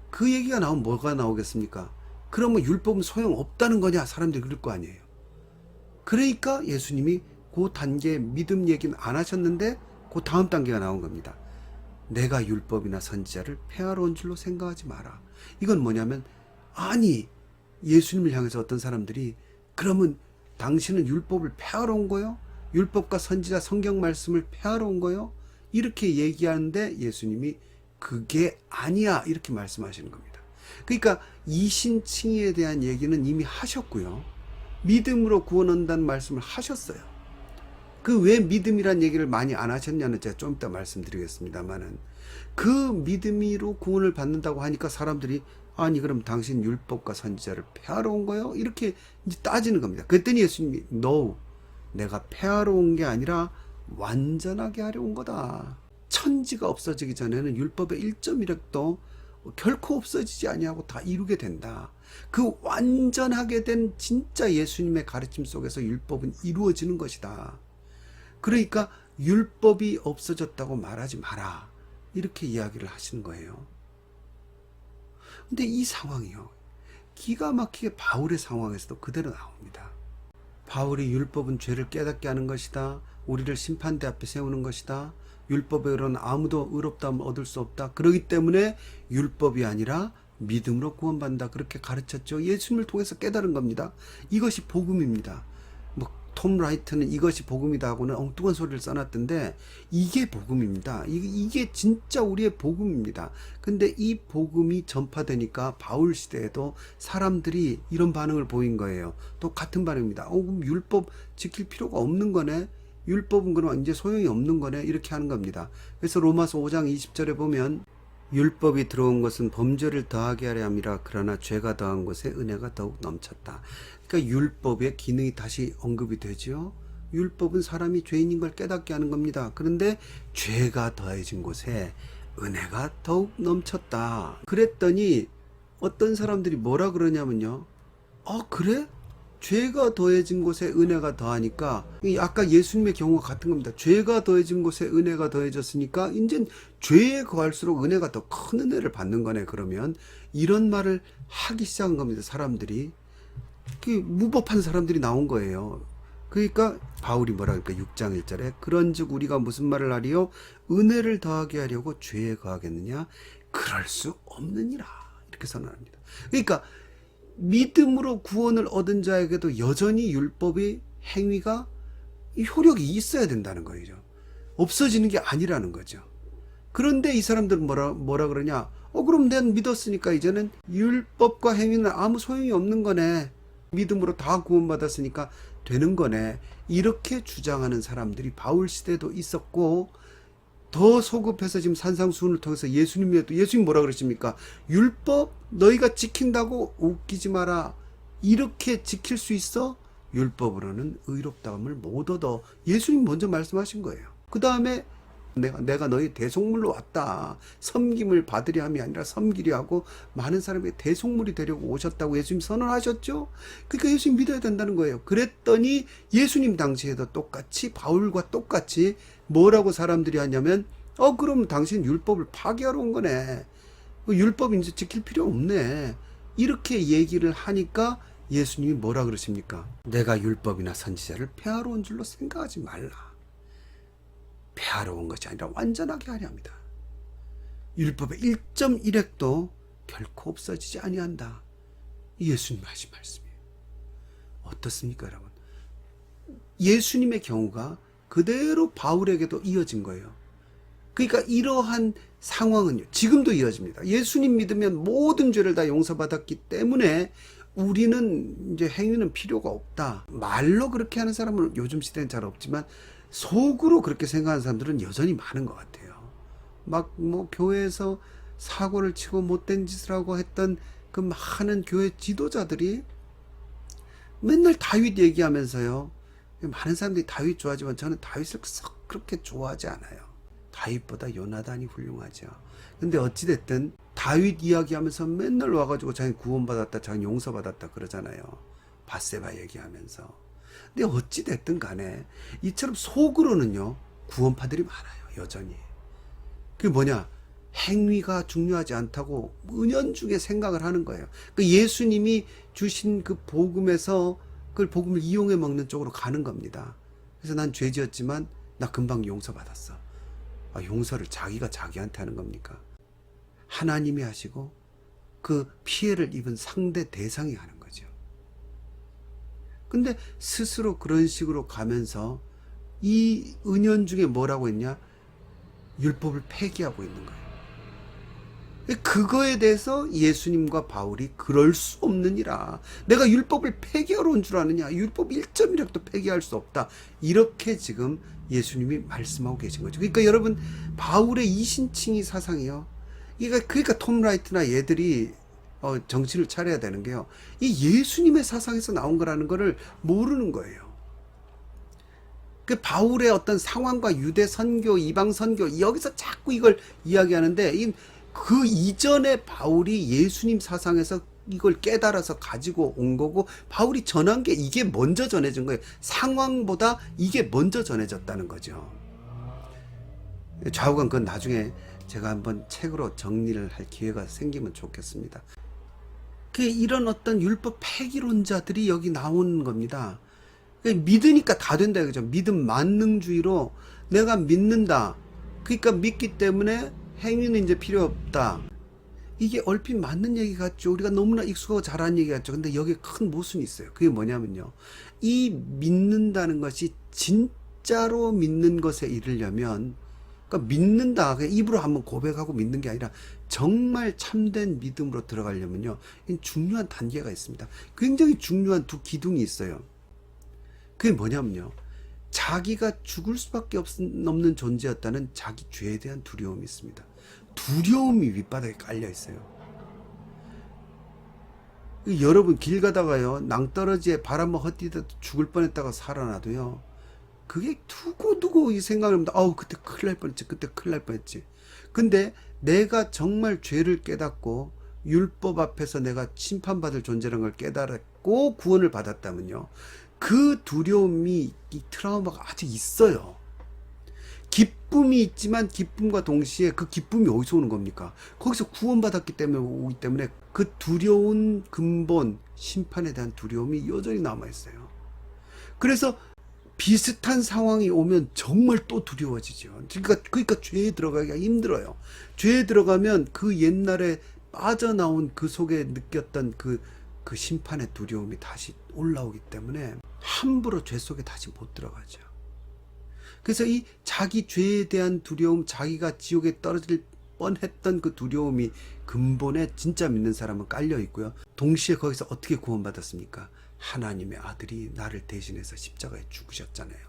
[SPEAKER 1] 그 얘기가 나오면 뭐가 나오겠습니까? 그러면 율법은 소용없다는 거냐, 사람들이 그럴 거 아니에요. 그러니까 예수님이 그 단계 믿음 얘기는 안 하셨는데 그 다음 단계가 나온 겁니다. 내가 율법이나 선지자를 폐하러 온 줄로 생각하지 마라. 이건 뭐냐면, 아니, 예수님을 향해서 어떤 사람들이 그러면 당신은 율법을 폐하러 온 거요? 율법과 선지자 성경 말씀을 폐하러 온 거요? 이렇게 얘기하는데 예수님이 그게 아니야 이렇게 말씀하시는 겁니다. 그러니까 이신칭의에 대한 얘기는 이미 하셨고요, 믿음으로 구원 얻는다는 말씀을 하셨어요. 그 왜 믿음이란 얘기를 많이 안 하셨냐는 제가 좀 이따 말씀드리겠습니다만은, 그 믿음으로 구원을 받는다고 하니까 사람들이 아니 그럼 당신 율법과 선지자를 폐하러 온 거요? 이렇게 이제 따지는 겁니다. 그랬더니 예수님이 No, 내가 폐하러 온 게 아니라 완전하게 하려 온 거다. 천지가 없어지기 전에는 율법의 1.1획도 결코 없어지지 아니하고 다 이루게 된다. 그 완전하게 된 진짜 예수님의 가르침 속에서 율법은 이루어지는 것이다. 그러니까 율법이 없어졌다고 말하지 마라 이렇게 이야기를 하시는 거예요. 근데 이 상황이요, 기가 막히게 바울의 상황에서도 그대로 나옵니다. 바울이 율법은 죄를 깨닫게 하는 것이다, 우리를 심판대 앞에 세우는 것이다, 율법에 의로는 아무도 의롭다함을 얻을 수 없다, 그렇기 때문에 율법이 아니라 믿음으로 구원받는다 그렇게 가르쳤죠. 예수님을 통해서 깨달은 겁니다. 이것이 복음입니다. 톰 라이트는 이것이 복음이다 하고는 엉뚱한 소리를 써놨던데, 이게 복음입니다. 이게 진짜 우리의 복음입니다. 근데 이 복음이 전파되니까 바울 시대에도 사람들이 이런 반응을 보인 거예요. 또 같은 반응입니다. 그럼 율법 지킬 필요가 없는 거네, 율법은 그럼 이제 소용이 없는 거네 이렇게 하는 겁니다. 그래서 로마서 5장 20절에 보면, 율법이 들어온 것은 범죄를 더하게 하려 함이라, 그러나 죄가 더한 것에 은혜가 더욱 넘쳤다. 그러니까 율법의 기능이 다시 언급이 되죠. 율법은 사람이 죄인인 걸 깨닫게 하는 겁니다. 그런데 죄가 더해진 곳에 은혜가 더욱 넘쳤다. 그랬더니 어떤 사람들이 뭐라 그러냐면요. 그래? 죄가 더해진 곳에 은혜가 더하니까, 아까 예수님의 경우가 같은 겁니다. 죄가 더해진 곳에 은혜가 더해졌으니까 이제 죄에 거할수록 은혜가 더 큰 은혜를 받는 거네. 그러면 이런 말을 하기 시작한 겁니다. 사람들이. 무법한 사람들이 나온 거예요. 그러니까 바울이 뭐라 그럴까? 6장 1절에 그런즉 우리가 무슨 말을 하리요? 은혜를 더하게 하려고 죄에 거하겠느냐? 그럴 수 없느니라. 이렇게 선언합니다. 그러니까 믿음으로 구원을 얻은 자에게도 여전히 율법의 행위가 효력이 있어야 된다는 거죠. 없어지는 게 아니라는 거죠. 그런데 이 사람들은 뭐라 그러냐? 그럼 난 믿었으니까 이제는 율법과 행위는 아무 소용이 없는 거네. 믿음으로 다 구원받았으니까 되는 거네. 이렇게 주장하는 사람들이 바울 시대도 있었고, 더 소급해서 지금 산상수훈을 통해서 예수님 뭐라 그러십니까? 율법 너희가 지킨다고 웃기지 마라. 이렇게 지킬 수 있어? 율법으로는 의롭다함을 못 얻어. 예수님 먼저 말씀하신 거예요. 그 다음에 내가 너희 대속물로 왔다. 섬김을 받으려 함이 아니라 섬기려 하고 많은 사람에게 대속물이 되려고 오셨다고 예수님 선언하셨죠. 그러니까 예수님 믿어야 된다는 거예요. 그랬더니 예수님 당시에도 똑같이 바울과 똑같이 뭐라고 사람들이 하냐면 그럼 당신 율법을 파괴하러 온 거네. 율법 이제 지킬 필요 없네. 이렇게 얘기를 하니까 예수님이 뭐라 그러십니까? 내가 율법이나 선지자를 폐하러 온 줄로 생각하지 말라. 폐하러 온 것이 아니라 완전하게 하려 합니다. 율법의 1.1획도 결코 없어지지 아니한다. 예수님 하신 말씀이에요. 어떻습니까, 여러분? 예수님의 경우가 그대로 바울에게도 이어진 거예요. 그러니까 이러한 상황은요, 지금도 이어집니다. 예수님 믿으면 모든 죄를 다 용서받았기 때문에 우리는 이제 행위는 필요가 없다. 말로 그렇게 하는 사람은 요즘 시대는 잘 없지만 속으로 그렇게 생각하는 사람들은 여전히 많은 것 같아요. 막 교회에서 사고를 치고 못된 짓을 하고 했던 그 많은 교회 지도자들이 맨날 다윗 얘기하면서요. 많은 사람들이 다윗 좋아하지만 저는 다윗을 썩 그렇게 좋아하지 않아요. 다윗보다 요나단이 훌륭하죠. 근데 어찌됐든 다윗 이야기하면서 맨날 와가지고 자기 구원받았다, 자기 용서받았다 그러잖아요. 밧세바 얘기하면서. 근데 어찌됐든 간에 이처럼 속으로는요 구원파들이 많아요. 여전히. 그게 뭐냐? 행위가 중요하지 않다고 은연중에 생각을 하는 거예요. 그 예수님이 주신 그 복음에서 그걸 복음을 이용해 먹는 쪽으로 가는 겁니다. 그래서 난 죄지었지만 나 금방 용서받았어. 용서를 자기가 자기한테 하는 겁니까? 하나님이 하시고 그 피해를 입은 상대 대상이 하는 거죠. 근데 스스로 그런 식으로 가면서 이 은연중에 뭐라고 했냐? 율법을 폐기하고 있는 거예요. 그거에 대해서 예수님과 바울이 그럴 수 없느니라. 내가 율법을 폐기하러 온 줄 아느냐? 율법 1.1획도 폐기할 수 없다. 이렇게 지금 예수님이 말씀하고 계신 거죠. 그러니까 여러분 바울의 이신칭의 사상이요. 그러니까 톰 라이트나 얘들이 정신을 차려야 되는 게요. 이 예수님의 사상에서 나온 거라는 거를 모르는 거예요. 그 바울의 어떤 상황과 유대 선교, 이방 선교 여기서 자꾸 이걸 이야기하는데 그 이전에 바울이 예수님 사상에서 이걸 깨달아서 가지고 온 거고 바울이 전한 게 이게 먼저 전해진 거예요. 상황보다 이게 먼저 전해졌다는 거죠. 좌우간 그건 나중에 제가 한번 책으로 정리를 할 기회가 생기면 좋겠습니다. 이런 어떤 율법 폐기론자들이 여기 나오는 겁니다. 믿으니까 다 된다 이거죠. 믿음 만능주의로 내가 믿는다. 그러니까 믿기 때문에 행위는 이제 필요 없다. 이게 얼핏 맞는 얘기 같죠. 우리가 너무나 익숙하고 잘하는 얘기 같죠. 근데 여기에 큰 모순이 있어요. 그게 뭐냐면요. 이 믿는다는 것이 진짜로 믿는 것에 이르려면, 그러니까 믿는다. 그냥 입으로 한번 고백하고 믿는 게 아니라 정말 참된 믿음으로 들어가려면요. 중요한 단계가 있습니다. 굉장히 중요한 두 기둥이 있어요. 그게 뭐냐면요. 자기가 죽을 수밖에 없는 존재였다는 자기 죄에 대한 두려움이 있습니다. 두려움이 윗바닥에 깔려 있어요. 여러분 길 가다가요 낭떠러지에 발 한번 헛디뎌 죽을 뻔했다가 살아나도요 그게 두고두고 이 생각을 합니다. 아우, 그때 큰일 날 뻔했지. 그때 큰일 날 뻔했지. 근데 내가 정말 죄를 깨닫고 율법 앞에서 내가 심판받을 존재라는 걸 깨달았고 구원을 받았다면요, 그 두려움이, 이 트라우마가 아직 있어요. 기쁨이 있지만 기쁨과 동시에 그 기쁨이 어디서 오는 겁니까? 거기서 구원받았기 때문에 오기 때문에 그 두려운 근본, 심판에 대한 두려움이 여전히 남아있어요. 그래서 비슷한 상황이 오면 정말 또 두려워지죠. 그러니까 죄에 들어가기가 힘들어요. 죄에 들어가면 그 옛날에 빠져나온 그 속에 느꼈던 그 심판의 두려움이 다시 올라오기 때문에 함부로 죄 속에 다시 못 들어가죠. 그래서 이 자기 죄에 대한 두려움, 자기가 지옥에 떨어질 뻔했던 그 두려움이 근본에 진짜 믿는 사람은 깔려 있고요. 동시에 거기서 어떻게 구원받았습니까? 하나님의 아들이 나를 대신해서 십자가에 죽으셨잖아요.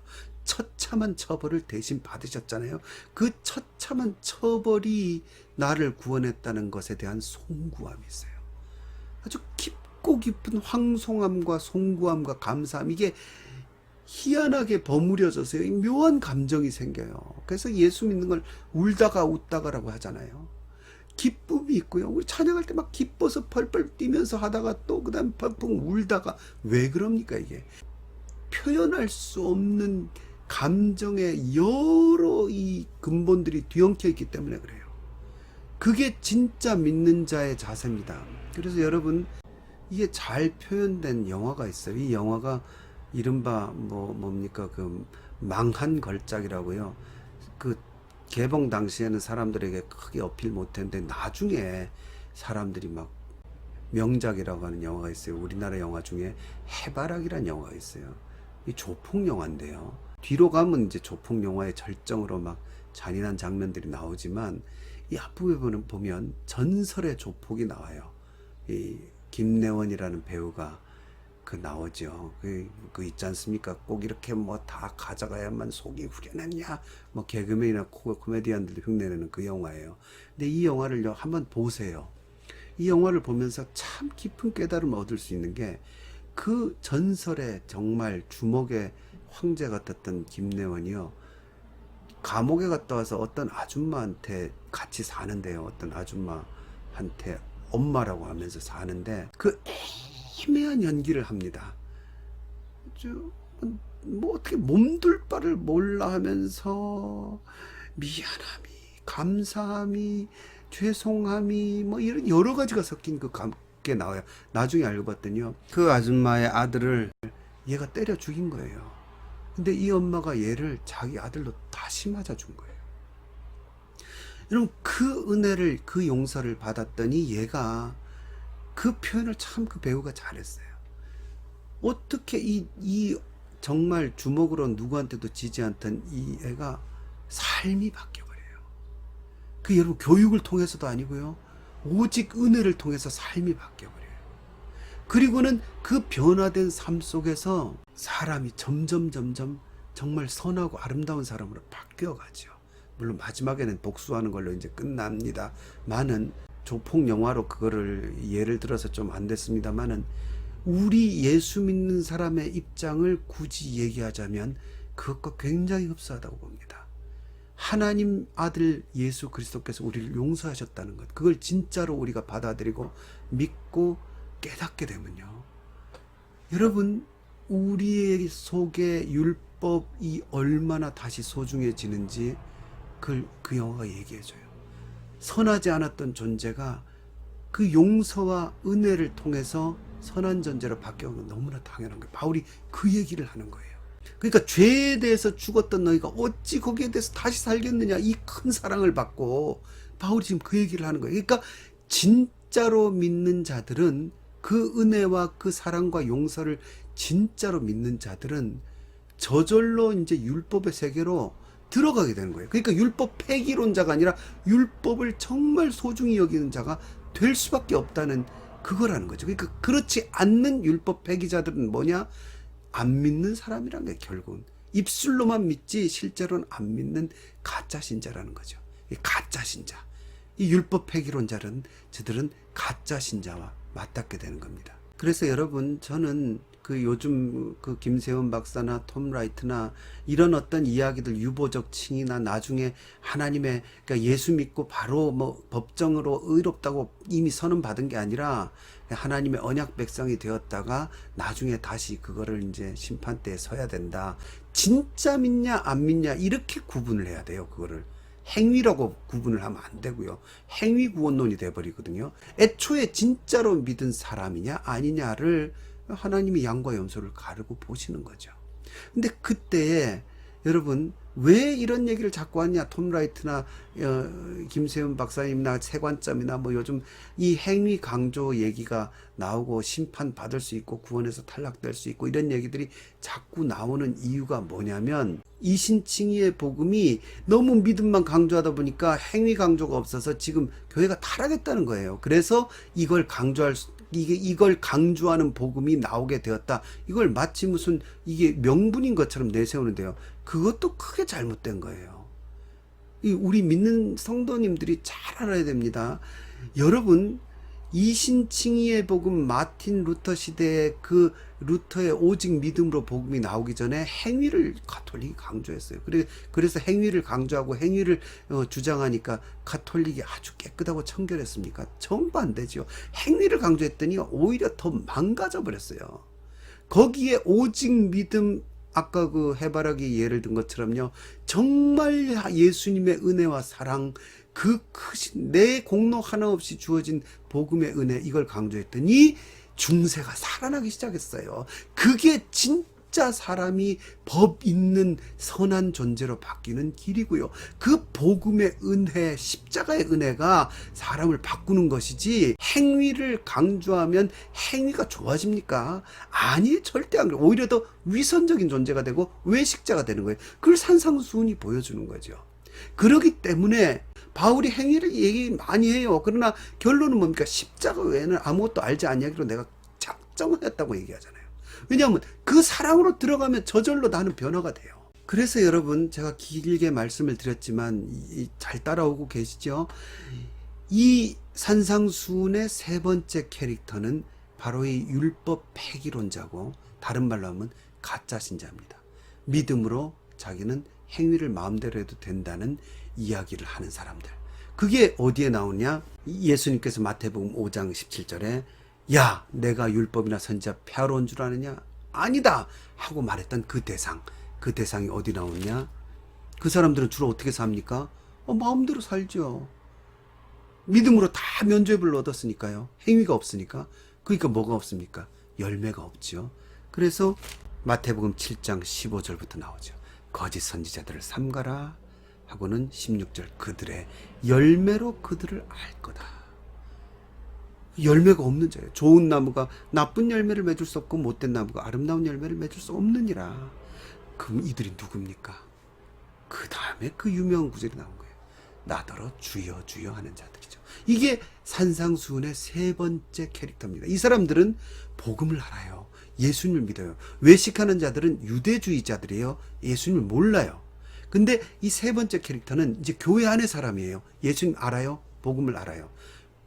[SPEAKER 1] 처참한 처벌을 대신 받으셨잖아요. 그 처참한 처벌이 나를 구원했다는 것에 대한 송구함이 있어요. 아주 깊고 깊은 황송함과 송구함과 감사함, 이게 희한하게 버무려져서요, 묘한 감정이 생겨요. 그래서 예수 믿는 걸 울다가 웃다가라고 하잖아요. 기쁨이 있고요. 우리 찬양할 때 막 기뻐서 펄펄 뛰면서 하다가 또 그다음 펑펑 울다가, 왜 그럽니까? 이게 표현할 수 없는 감정의 여러 이 근본들이 뒤엉켜 있기 때문에 그래요. 그게 진짜 믿는 자의 자세입니다. 그래서 여러분, 이게 잘 표현된 영화가 있어요. 이 영화가 이른바 뭡니까, 그 망한 걸작이라고요. 그 개봉 당시에는 사람들에게 크게 어필 못했는데 나중에 사람들이 막 명작이라고 하는 영화가 있어요. 우리나라 영화 중에 해바라기란 영화가 있어요. 이 조폭 영화인데요. 뒤로 가면 이제 조폭 영화의 절정으로 막 잔인한 장면들이 나오지만 이 앞부분을 보면 전설의 조폭이 나와요. 이 김래원이라는 배우가 나오죠. 그 있지 않습니까? 꼭 이렇게 뭐 다 가져가야만 속이 후련하냐? 뭐 개그맨이나 코미디언들도 흉내내는 그 영화예요. 근데 이 영화를 한번 보세요. 이 영화를 보면서 참 깊은 깨달음을 얻을 수 있는 게, 그 전설의 정말 주먹의 황제 같았던 김래원이요, 감옥에 갔다 와서 어떤 아줌마한테 같이 사는데요. 어떤 아줌마한테 엄마라고 하면서 사는데 그 애매한 연기를 합니다. 뭐 어떻게 몸둘 바를 몰라 하면서 미안함이, 감사함이, 죄송함이, 뭐 이런 여러 가지가 섞인 게 나와요. 나중에 알고 봤더니요, 그 아줌마의 아들을 얘가 때려 죽인 거예요. 근데 이 엄마가 얘를 자기 아들로 다시 맞아준 거예요. 여러분, 그 은혜를, 그 용서를 받았더니 얘가, 그 표현을 참 그 배우가 잘했어요. 어떻게 이 정말 주먹으로 누구한테도 지지 않던 이 애가 삶이 바뀌어버려요. 그 여러분, 교육을 통해서도 아니고요, 오직 은혜를 통해서 삶이 바뀌어버려요. 그리고는 그 변화된 삶 속에서 사람이 점점 정말 선하고 아름다운 사람으로 바뀌어가죠. 물론 마지막에는 복수하는 걸로 이제 끝납니다만은, 조폭 영화로 그거를 예를 들어서 좀 안 됐습니다만은, 우리 예수 믿는 사람의 입장을 굳이 얘기하자면 그것과 굉장히 흡사하다고 봅니다. 하나님 아들 예수 그리스도께서 우리를 용서하셨다는 것, 그걸 진짜로 우리가 받아들이고 믿고 깨닫게 되면요, 여러분, 우리의 속에 율법이 얼마나 다시 소중해지는지 그 영화가 얘기해줘요. 선하지 않았던 존재가 그 용서와 은혜를 통해서 선한 존재로 바뀌어온 건 너무나 당연한 거예요. 바울이 그 얘기를 하는 거예요. 그러니까 죄에 대해서 죽었던 너희가 어찌 거기에 대해서 다시 살겠느냐, 이 큰 사랑을 받고 바울이 지금 그 얘기를 하는 거예요. 그러니까 진짜로 믿는 자들은, 그 은혜와 그 사랑과 용서를 진짜로 믿는 자들은 저절로 이제 율법의 세계로 들어가게 되는 거예요. 그러니까 율법 폐기론자가 아니라 율법을 정말 소중히 여기는 자가 될 수밖에 없다는 그거라는 거죠. 그러니까 그렇지 않는 율법 폐기자들은 뭐냐? 안 믿는 사람이란 게 결국은 입술로만 믿지 실제로는 안 믿는 가짜 신자라는 거죠. 이 가짜 신자, 이 율법 폐기론자는 저들은 가짜 신자와 맞닿게 되는 겁니다. 그래서 여러분, 저는 그 요즘 그 김세원 박사나 톰 라이트나 이런 어떤 이야기들, 유보적 칭의나 나중에 하나님의, 그러니까 예수 믿고 바로 뭐 법정으로 의롭다고 이미 선언 받은 게 아니라 하나님의 언약 백성이 되었다가 나중에 다시 그거를 이제 심판대에 서야 된다. 진짜 믿냐 안 믿냐 이렇게 구분을 해야 돼요. 그거를 행위라고 구분을 하면 안 되고요. 행위 구원론이 돼버리거든요. 애초에 진짜로 믿은 사람이냐 아니냐를 하나님이 양과 염소를 가르고 보시는 거죠. 근데 그때에 여러분, 왜 이런 얘기를 자꾸 하냐? 톰 라이트나 김세훈 박사님이나 세관점이나 뭐 요즘 이 행위 강조 얘기가 나오고 심판 받을 수 있고 구원에서 탈락될 수 있고 이런 얘기들이 자꾸 나오는 이유가 뭐냐면, 이신칭의의 복음이 너무 믿음만 강조하다 보니까 행위 강조가 없어서 지금 교회가 타락했다는 거예요. 그래서 이걸 강조하는 복음이 나오게 되었다. 이걸 마치 무슨 이게 명분인 것처럼 내세우는데요. 그것도 크게 잘못된 거예요. 우리 믿는 성도님들이 잘 알아야 됩니다. 여러분, 이신칭의의 복음, 마틴 루터 시대에 그 루터의 오직 믿음으로 복음이 나오기 전에 행위를 가톨릭이 강조했어요. 그래서 행위를 강조하고 행위를 주장하니까 가톨릭이 아주 깨끗하고 청결했습니까? 정반대죠. 행위를 강조했더니 오히려 더 망가져 버렸어요. 거기에 오직 믿음, 아까 그 해바라기 예를 든 것처럼요, 정말 예수님의 은혜와 사랑, 그 크신 내 공로 하나 없이 주어진 복음의 은혜, 이걸 강조했더니 중세가 살아나기 시작했어요. 그게 진짜 사람이 법 있는 선한 존재로 바뀌는 길이고요. 그 복음의 은혜, 십자가의 은혜가 사람을 바꾸는 것이지, 행위를 강조하면 행위가 좋아집니까? 아니, 절대 안 그래요. 오히려 더 위선적인 존재가 되고 외식자가 되는 거예요. 그걸 산상수훈이 보여주는 거죠. 그렇기 때문에 바울이 행위를 얘기 많이 해요. 그러나 결론은 뭡니까? 십자가 외에는 아무것도 알지 않냐기로 내가 작정하였다고 얘기하잖아요. 왜냐하면 그 사랑으로 들어가면 저절로 나는 변화가 돼요. 그래서 여러분, 제가 길게 말씀을 드렸지만 잘 따라오고 계시죠? 이 산상수훈의 세 번째 캐릭터는 바로 이 율법 폐기론자고, 다른 말로 하면 가짜 신자입니다. 믿음으로 자기는 행위를 마음대로 해도 된다는 이야기를 하는 사람들. 그게 어디에 나오냐? 예수님께서 마태복음 5장 17절에 야, 내가 율법이나 선지자 폐하러 온 줄 아느냐? 아니다! 하고 말했던 그 대상이 어디 나오냐? 그 사람들은 주로 어떻게 삽니까? 마음대로 살죠. 믿음으로 다 면죄부를 얻었으니까요. 행위가 없으니까. 그러니까 뭐가 없습니까? 열매가 없죠. 그래서 마태복음 7장 15절부터 나오죠. 거짓 선지자들을 삼가라 하고는 16절, 그들의 열매로 그들을 알 거다. 열매가 없는 자예요. 좋은 나무가 나쁜 열매를 맺을 수 없고 못된 나무가 아름다운 열매를 맺을 수 없느니라. 그럼 이들이 누굽니까? 그 다음에 그 유명한 구절이 나온 거예요. 나더러 주여 주여 하는 자들이죠. 이게 산상수훈의 세 번째 캐릭터입니다. 이 사람들은 복음을 알아요. 예수님을 믿어요. 외식하는 자들은 유대주의자들이에요. 예수님을 몰라요. 근데 이 세 번째 캐릭터는 이제 교회 안의 사람이에요. 예수님 알아요. 복음을 알아요.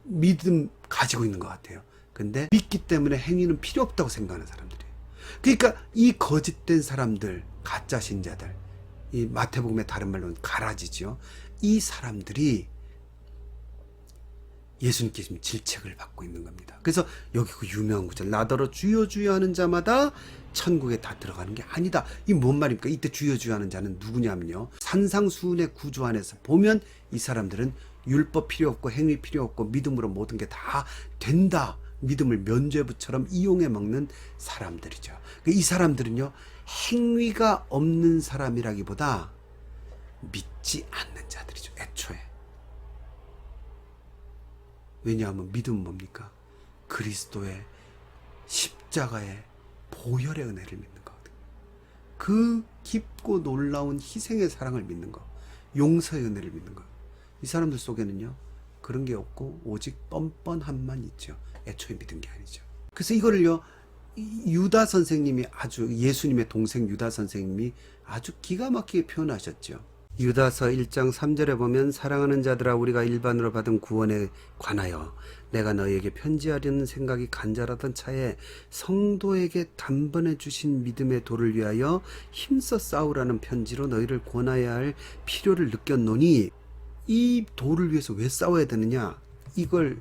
[SPEAKER 1] 믿음 가지고 있는 것 같아요. 근데 믿기 때문에 행위는 필요 없다고 생각하는 사람들이에요. 그러니까 이 거짓된 사람들, 가짜 신자들, 이 마태복음의 다른 말로는 가라지죠. 이 사람들이 예수님께 지금 질책을 받고 있는 겁니다. 그래서 여기 그 유명한 구절, 나더러 주여 주여 하는 자마다 천국에 다 들어가는 게 아니다. 이 뭔 말입니까? 이때 주여 주여 하는 자는 누구냐면요, 산상수훈의 구조 안에서 보면 이 사람들은 율법 필요 없고 행위 필요 없고 믿음으로 모든 게 다 된다, 믿음을 면죄부처럼 이용해 먹는 사람들이죠. 이 사람들은요, 행위가 없는 사람이라기보다 믿지 않는 자들이죠. 애초에. 왜냐하면 믿음은 뭡니까? 그리스도의 십자가의 보혈의 은혜를 믿는 거거든요. 그 깊고 놀라운 희생의 사랑을 믿는 거, 용서의 은혜를 믿는 거. 이 사람들 속에는요, 그런 게 없고 오직 뻔뻔함만 있죠. 애초에 믿은 게 아니죠. 그래서 이거를요, 유다 선생님이, 아주 예수님의 동생 유다 선생님이 아주 기가 막히게 표현하셨죠. 유다서 1장 3절에 보면 사랑하는 자들아 우리가 일반으로 받은 구원에 관하여 내가 너희에게 편지하려는 생각이 간절하던 차에 성도에게 단번에 주신 믿음의 도를 위하여 힘써 싸우라는 편지로 너희를 권하여야 할 필요를 느꼈노니, 이 도를 위해서 왜 싸워야 되느냐, 이걸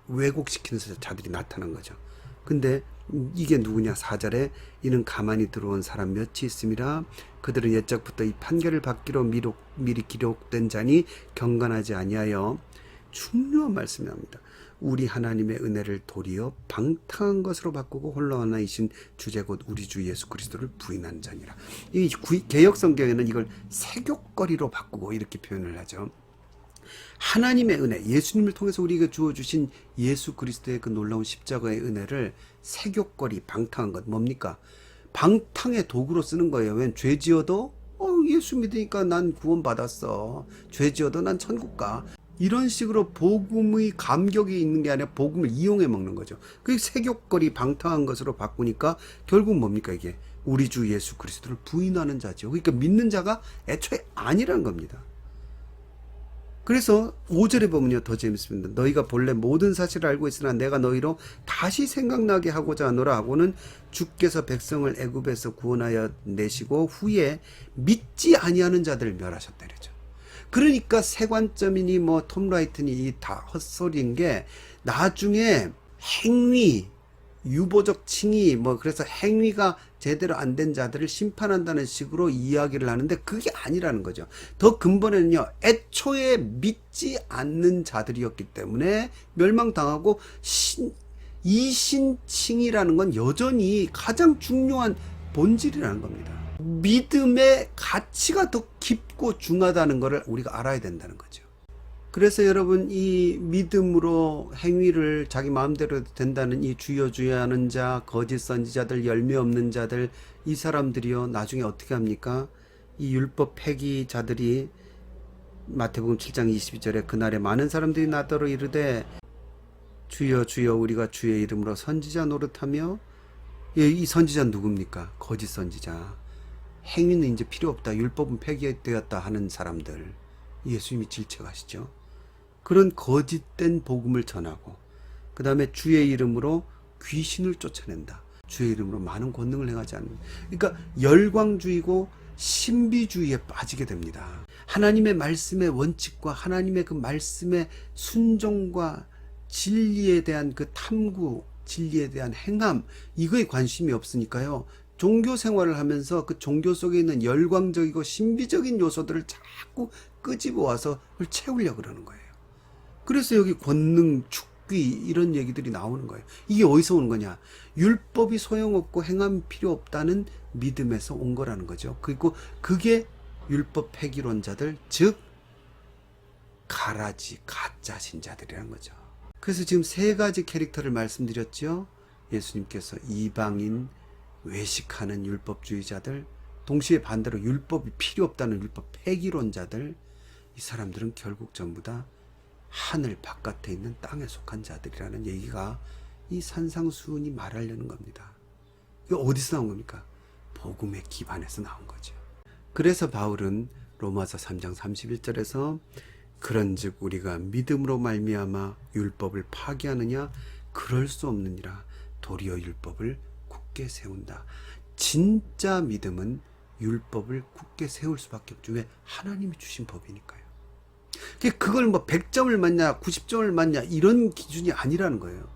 [SPEAKER 1] 왜곡시키는 자들이 나타난 거죠. 근데 이게 누구냐? 4절에 이는 가만히 들어온 사람 몇이 있음이라 그들은 옛적부터 이 판결을 받기로 미리 기록된 자니 경건하지 아니하여, 중요한 말씀입니다. 우리 하나님의 은혜를 도리어 방탕한 것으로 바꾸고 홀로 하나이신 주제 곧 우리 주 예수 그리스도를 부인한 자니라. 이 개역 성경에는 이걸 세교거리로 바꾸고 이렇게 표현을 하죠. 하나님의 은혜, 예수님을 통해서 우리에게 주어주신 예수 그리스도의 그 놀라운 십자가의 은혜를 세교거리, 방탕한 것, 뭡니까? 방탕의 도구로 쓰는 거예요. 왜? 죄 지어도 예수 믿으니까 난 구원 받았어. 죄 지어도 난 천국 가. 이런 식으로 복음의 감격이 있는 게 아니라 복음을 이용해 먹는 거죠. 그게 세교거리, 방탕한 것으로 바꾸니까 결국 뭡니까? 이게 우리 주 예수 그리스도를 부인하는 자죠. 그러니까 믿는 자가 애초에 아니라는 겁니다. 그래서 5절에 보면요, 더 재밌습니다. 너희가 본래 모든 사실을 알고 있으나 내가 너희로 다시 생각나게 하고자 하노라 하고는 주께서 백성을 애굽에서 구원하여 내시고 후에 믿지 아니하는 자들을 멸하셨다 이러죠. 그러니까 세관점이니 뭐 톰라이트니 이 다 헛소리인 게, 나중에 행위, 유보적 칭의, 뭐 그래서 행위가 제대로 안 된 자들을 심판한다는 식으로 이야기를 하는데 그게 아니라는 거죠. 더 근본에는요, 애초에 믿지 않는 자들이었기 때문에 멸망당하고, 이신칭이라는 건 여전히 가장 중요한 본질이라는 겁니다. 믿음의 가치가 더 깊고 중하다는 것을 우리가 알아야 된다는 거죠. 그래서 여러분, 이 믿음으로 행위를 자기 마음대로 된다는 이 주여 주여 하는 자, 거짓 선지자들, 열매 없는 자들, 이 사람들이요 나중에 어떻게 합니까? 이 율법 폐기자들이 마태복음 7장 22절에 그날에 많은 사람들이 나더러 이르되 주여 주여 우리가 주의 이름으로 선지자 노릇하며, 이 선지자 누굽니까? 거짓 선지자. 행위는 이제 필요 없다, 율법은 폐기되었다 하는 사람들, 예수님이 질책하시죠. 그런 거짓된 복음을 전하고, 그 다음에 주의 이름으로 귀신을 쫓아낸다, 주의 이름으로 많은 권능을 행하지 않는, 그러니까 열광주의고 신비주의에 빠지게 됩니다. 하나님의 말씀의 원칙과 하나님의 그 말씀의 순종과 진리에 대한 그 탐구, 진리에 대한 행함, 이거에 관심이 없으니까요, 종교 생활을 하면서 그 종교 속에 있는 열광적이고 신비적인 요소들을 자꾸 끄집어 와서 그걸 채우려고 그러는 거예요. 그래서 여기 권능, 축귀 이런 얘기들이 나오는 거예요. 이게 어디서 오는 거냐? 율법이 소용없고 행함이 필요 없다는 믿음에서 온 거라는 거죠. 그리고 그게 율법 폐기론자들, 즉 가라지, 가짜 신자들이라는 거죠. 그래서 지금 세 가지 캐릭터를 말씀드렸죠. 예수님께서 이방인, 외식하는 율법주의자들, 동시에 반대로 율법이 필요 없다는 율법 폐기론자들, 이 사람들은 결국 전부 다 하늘 바깥에 있는 땅에 속한 자들이라는 얘기가 이 산상수훈이 말하려는 겁니다. 이거 어디서 나온 겁니까? 복음의 기반에서 나온 거죠. 그래서 바울은 로마서 3장 31절에서 그런즉 우리가 믿음으로 말미암아 율법을 파기하느냐? 그럴 수 없느니라. 도리어 율법을 굳게 세운다. 진짜 믿음은 율법을 굳게 세울 수밖에 없죠. 왜? 하나님이 주신 법이니까요. 그걸 뭐 100점을 맞냐 90점을 맞냐 이런 기준이 아니라는 거예요.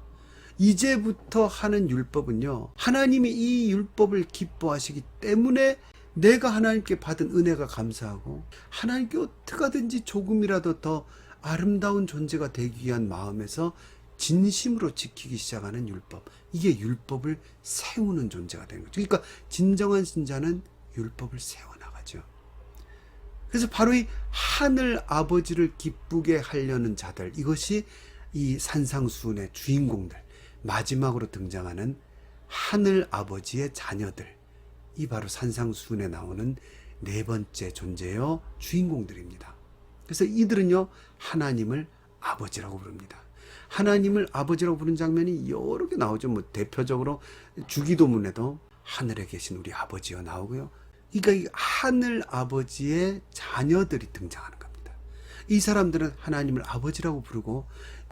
[SPEAKER 1] 이제부터 하는 율법은요, 하나님이 이 율법을 기뻐하시기 때문에 내가 하나님께 받은 은혜가 감사하고 하나님께 어떻게 하든지 조금이라도 더 아름다운 존재가 되기 위한 마음에서 진심으로 지키기 시작하는 율법, 이게 율법을 세우는 존재가 되는 거죠. 그러니까 진정한 신자는 율법을 세워나가죠. 그래서 바로 이 하늘 아버지를 기쁘게 하려는 자들, 이것이 이 산상수훈의 주인공들, 마지막으로 등장하는 하늘 아버지의 자녀들, 이 바로 산상수훈에 나오는 네 번째 존재요 주인공들입니다. 그래서 이들은요 하나님을 아버지라고 부릅니다. 하나님을 아버지라고 부르는 장면이 여러 개 나오죠. 뭐 대표적으로 주기도문에도 하늘에 계신 우리 아버지여 나오고요. 그러니까 이 하늘 아버지의 자녀들이 등장하는 겁니다. 이 사람들은 하나님을 아버지라고 부르고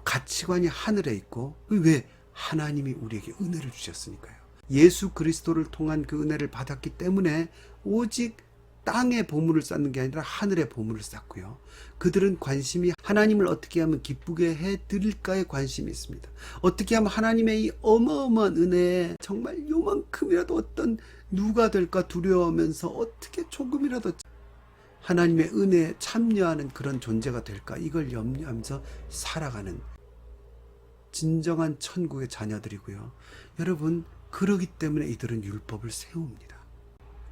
[SPEAKER 1] 가치관이 하늘에 있고, 왜? 하나님이 우리에게 은혜를 주셨으니까요. 예수 그리스도를 통한 그 은혜를 받았기 때문에 오직 땅에 보물을 쌓는 게 아니라 하늘에 보물을 쌓고요. 그들은 관심이 하나님을 어떻게 하면 기쁘게 해드릴까에 관심이 있습니다. 어떻게 하면 하나님의 이 어마어마한 은혜에 정말 요만큼이라도 어떤 누가 될까 두려워하면서 어떻게 조금이라도 하나님의 은혜에 참여하는 그런 존재가 될까, 이걸 염려하면서 살아가는 진정한 천국의 자녀들이고요. 여러분, 그러기 때문에 이들은 율법을 세웁니다.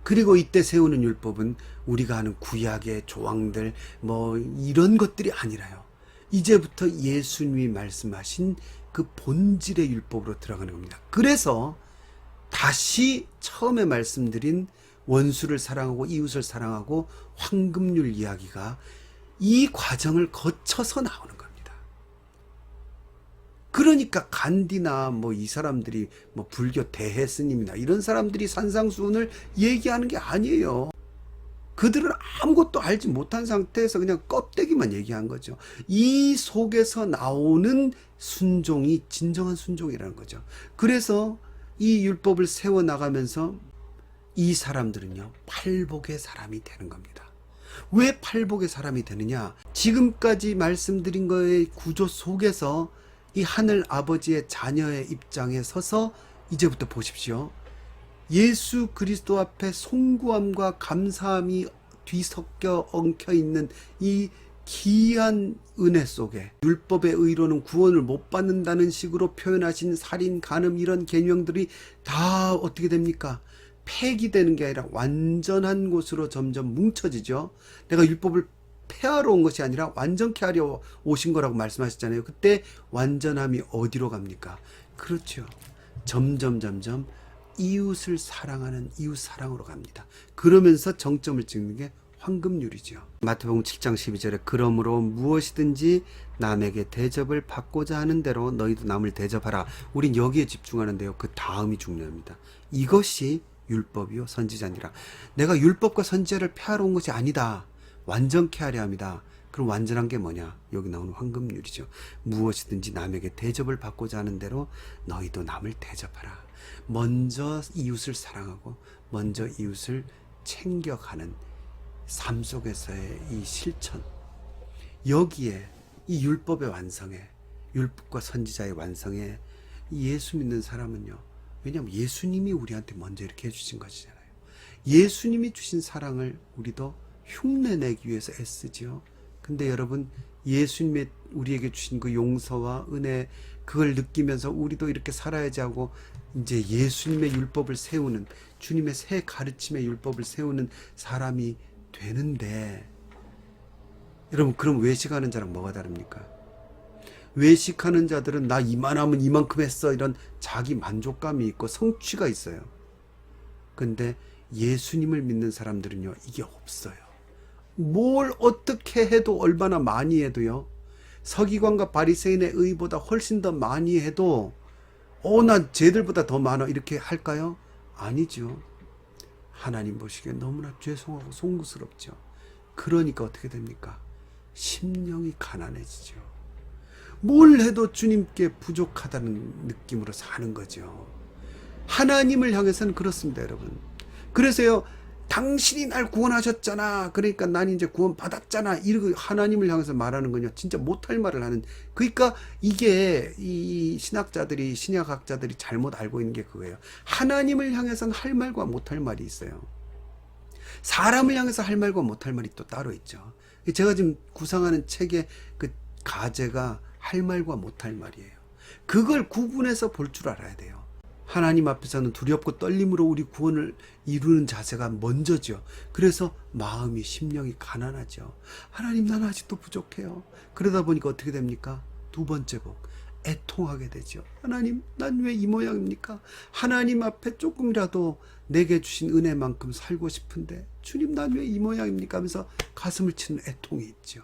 [SPEAKER 1] 그리고 이때 세우는 율법은 우리가 아는 구약의 조항들 이런 것들이 아니라요. 이제부터 예수님이 말씀하신 그 본질의 율법으로 들어가는 겁니다. 그래서 다시 처음에 말씀드린 원수를 사랑하고 이웃을 사랑하고 황금률 이야기가 이 과정을 거쳐서 나오는 겁니다. 그러니까 간디나 이 사람들이 불교 대해 스님이나 이런 사람들이 산상수훈을 얘기하는 게 아니에요. 그들은 아무것도 알지 못한 상태에서 그냥 껍데기만 얘기한 거죠. 이 속에서 나오는 순종이 진정한 순종이라는 거죠. 그래서 이 율법을 세워나가면서 이 사람들은요, 팔복의 사람이 되는 겁니다. 왜 팔복의 사람이 되느냐? 지금까지 말씀드린 거의 구조 속에서 이 하늘 아버지의 자녀의 입장에 서서 이제부터 보십시오. 예수 그리스도 앞에 송구함과 감사함이 뒤섞여 엉켜 있는 이 기이한 은혜 속에 율법의 의로는 구원을 못 받는다는 식으로 표현하신 살인, 간음 이런 계명들이 다 어떻게 됩니까? 폐기되는 게 아니라 완전한 곳으로 점점 뭉쳐지죠. 내가 율법을 폐하러 온 것이 아니라 완전케 하려 오신 거라고 말씀하셨잖아요. 그때 완전함이 어디로 갑니까? 그렇죠. 점점 이웃을 사랑하는 이웃 사랑으로 갑니다. 그러면서 정점을 찍는 게 황금률이죠. 마태복음 7장 12절에 그러므로 무엇이든지 남에게 대접을 받고자 하는 대로 너희도 남을 대접하라. 우린 여기에 집중하는데요. 그 다음이 중요합니다. 이것이 율법이요 선지자니라. 내가 율법과 선지자를 폐하러 온 것이 아니다. 완전케 하려 합니다. 그럼 완전한 게 뭐냐? 여기 나오는 황금률이죠. 무엇이든지 남에게 대접을 받고자 하는 대로 너희도 남을 대접하라. 먼저 이웃을 사랑하고 먼저 이웃을 챙겨가는 삶 속에서의 이 실천, 여기에 이 율법의 완성에, 율법과 선지자의 완성에 예수 믿는 사람은요, 왜냐하면 예수님이 우리한테 먼저 이렇게 해주신 것이잖아요. 예수님이 주신 사랑을 우리도 흉내내기 위해서 애쓰죠. 근데 여러분, 예수님의 우리에게 주신 그 용서와 은혜, 그걸 느끼면서 우리도 이렇게 살아야지 하고 이제 예수님의 율법을 세우는, 주님의 새 가르침의 율법을 세우는 사람이 되는데, 여러분, 그럼 외식하는 자랑 뭐가 다릅니까? 외식하는 자들은 나 이만하면 이만큼 했어, 이런 자기 만족감이 있고 성취가 있어요. 근데 예수님을 믿는 사람들은요, 이게 없어요. 뭘 어떻게 해도, 얼마나 많이 해도요, 서기관과 바리새인의 의보다 훨씬 더 많이 해도 나 쟤들보다 더 많아 이렇게 할까요? 아니죠. 하나님 보시기에 너무나 죄송하고 송구스럽죠. 그러니까 어떻게 됩니까? 심령이 가난해지죠. 뭘 해도 주님께 부족하다는 느낌으로 사는 거죠. 하나님을 향해서는 그렇습니다, 여러분. 그래서요, 당신이 날 구원하셨잖아, 그러니까 난 이제 구원 받았잖아, 이렇게 하나님을 향해서 말하는 건요, 진짜 못할 말을 하는. 그러니까 이게 이 신학자들이, 신약학자들이 잘못 알고 있는 게 그거예요. 하나님을 향해서는 할 말과 못할 말이 있어요. 사람을 향해서 할 말과 못할 말이 또 따로 있죠. 제가 지금 구상하는 책의 그 가제가 할 말과 못할 말이에요. 그걸 구분해서 볼 줄 알아야 돼요. 하나님 앞에서는 두렵고 떨림으로 우리 구원을 이루는 자세가 먼저죠. 그래서 마음이, 심령이 가난하죠. 하나님, 난 아직도 부족해요. 그러다 보니까 어떻게 됩니까? 두 번째 복, 애통하게 되죠. 하나님, 난 왜 이 모양입니까? 하나님 앞에 조금이라도 내게 주신 은혜만큼 살고 싶은데 주님, 난 왜 이 모양입니까? 하면서 가슴을 치는 애통이 있죠.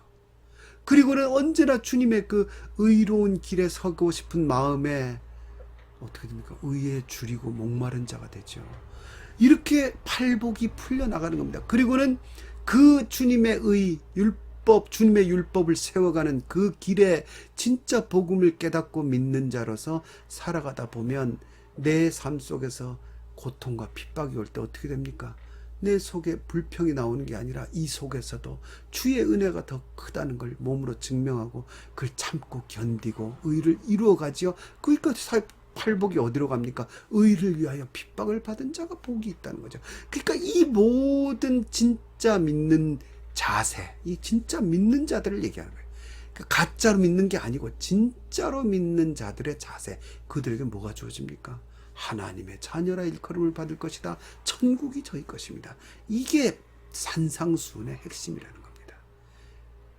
[SPEAKER 1] 그리고는 언제나 주님의 그 의로운 길에 서고 싶은 마음에 어떻게 됩니까? 의에 줄이고 목마른 자가 되죠. 이렇게 팔복이 풀려나가는 겁니다. 그리고는 그 주님의 율법, 주님의 율법을 세워가는 그 길에 진짜 복음을 깨닫고 믿는 자로서 살아가다 보면 내 삶 속에서 고통과 핍박이 올 때 어떻게 됩니까? 내 속에 불평이 나오는 게 아니라 이 속에서도 주의 은혜가 더 크다는 걸 몸으로 증명하고 그걸 참고 견디고 의를 이루어가지요. 그러니까 팔복이 어디로 갑니까? 의를 위하여 핍박을 받은 자가 복이 있다는 거죠. 그러니까 이 모든 진짜 믿는 자세, 이 진짜 믿는 자들을 얘기하는 거예요. 가짜로 믿는 게 아니고 진짜로 믿는 자들의 자세, 그들에게 뭐가 주어집니까? 하나님의 자녀라 일컬음을 받을 것이다. 천국이 저희 것입니다. 이게 산상수훈의 핵심이라는 겁니다.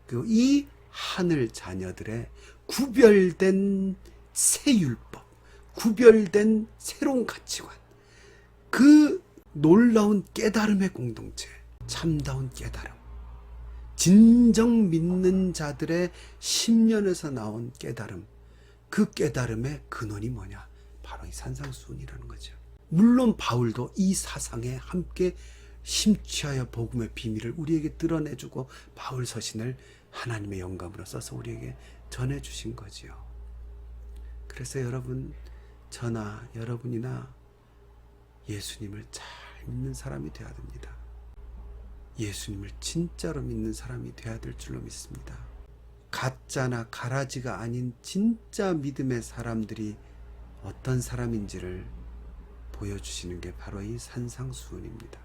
[SPEAKER 1] 그리고 이 하늘 자녀들의 구별된 새 율법, 구별된 새로운 가치관, 그 놀라운 깨달음의 공동체, 참다운 깨달음, 진정 믿는 자들의 심령에서 나온 깨달음, 그 깨달음의 근원이 뭐냐? 바로 이 산상수훈이라는 거죠. 물론 바울도 이 사상에 함께 심취하여 복음의 비밀을 우리에게 드러내주고 바울 서신을 하나님의 영감으로 써서 우리에게 전해주신 거지요. 그래서 여러분, 저나 여러분이나 예수님을 잘 믿는 사람이 되어야 됩니다. 예수님을 진짜로 믿는 사람이 되어야 될 줄로 믿습니다. 가짜나 가라지가 아닌 진짜 믿음의 사람들이 어떤 사람인지를 보여주시는 게 바로 이 산상수훈입니다.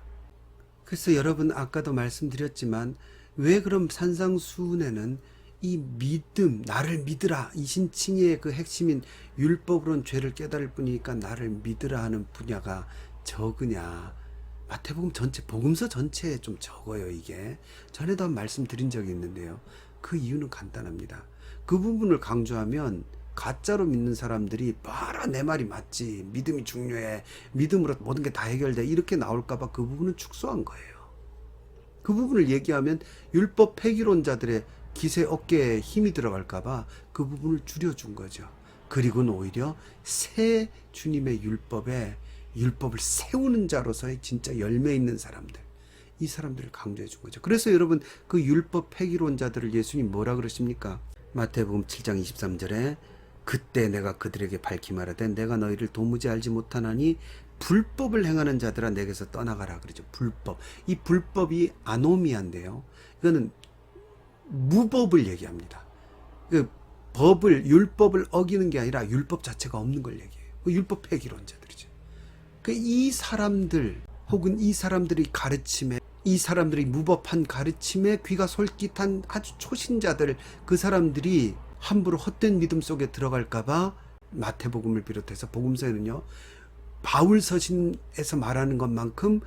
[SPEAKER 1] 그래서 여러분, 아까도 말씀드렸지만 왜 그럼 산상수훈에는 이 믿음, 나를 믿으라, 이신칭의의 그 핵심인 율법으로는 죄를 깨달을 뿐이니까 나를 믿으라 하는 분야가 적으냐? 마태복음 전체, 복음서 전체에 좀 적어요. 이게 전에도 한 말씀드린 적이 있는데요. 그 이유는 간단합니다. 그 부분을 강조하면 가짜로 믿는 사람들이 봐라, 내 말이 맞지, 믿음이 중요해, 믿음으로 모든 게 다 해결돼, 이렇게 나올까봐 그 부분은 축소한 거예요. 그 부분을 얘기하면 율법 폐기론자들의 기세 어깨에 힘이 들어갈까봐 그 부분을 줄여준 거죠. 그리고는 오히려 새 주님의 율법을 세우는 자로서의 진짜 열매 있는 사람들, 이 사람들을 강조해 준 거죠. 그래서 여러분, 그 율법 폐기론자들을 예수님 뭐라 그러십니까? 마태복음 7장 23절에 그때 내가 그들에게 밝히 말하되 내가 너희를 도무지 알지 못하나니 불법을 행하는 자들아 내게서 떠나가라 그러죠. 불법. 이 불법이 아노미아인데요. 이거는 무법을 얘기합니다. 그 율법을 어기는 게 아니라 율법 자체가 없는 걸 얘기해요. 그 율법 폐기론자들이죠. 이 사람들, 혹은 이 사람들의 가르침에, 이 사람들이 무법한 가르침에 귀가 솔깃한 아주 초신자들, 그 사람들이 함부로 헛된 믿음 속에 들어갈까봐 마태복음을 비롯해서 복음서에는요, 바울 서신에서 말하는 것만큼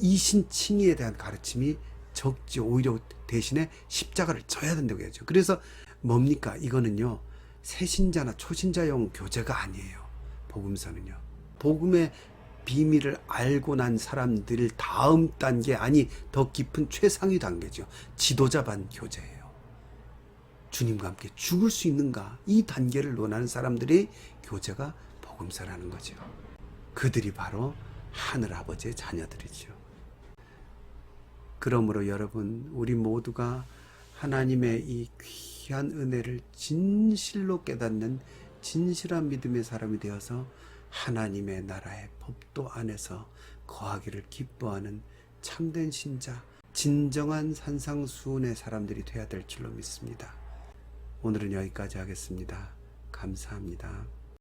[SPEAKER 1] 이신칭의에 대한 가르침이 적지, 오히려 대신에 십자가를 져야 된다고 해야죠. 그래서 뭡니까? 이거는요, 새신자나 초신자용 교재가 아니에요. 복음서는요, 복음의 비밀을 알고 난 사람들 다음 단계, 아니 더 깊은 최상위 단계죠. 지도자반 교재예요. 주님과 함께 죽을 수 있는가, 이 단계를 논하는 사람들이 교재가 복음서라는 거죠. 그들이 바로 하늘아버지의 자녀들이죠. 그러므로 여러분, 우리 모두가 하나님의 이 귀한 은혜를 진실로 깨닫는 진실한 믿음의 사람이 되어서 하나님의 나라의 법도 안에서 거하기를 기뻐하는 참된 신자, 진정한 산상수훈의 사람들이 되어야 될 줄로 믿습니다. 오늘은 여기까지 하겠습니다. 감사합니다.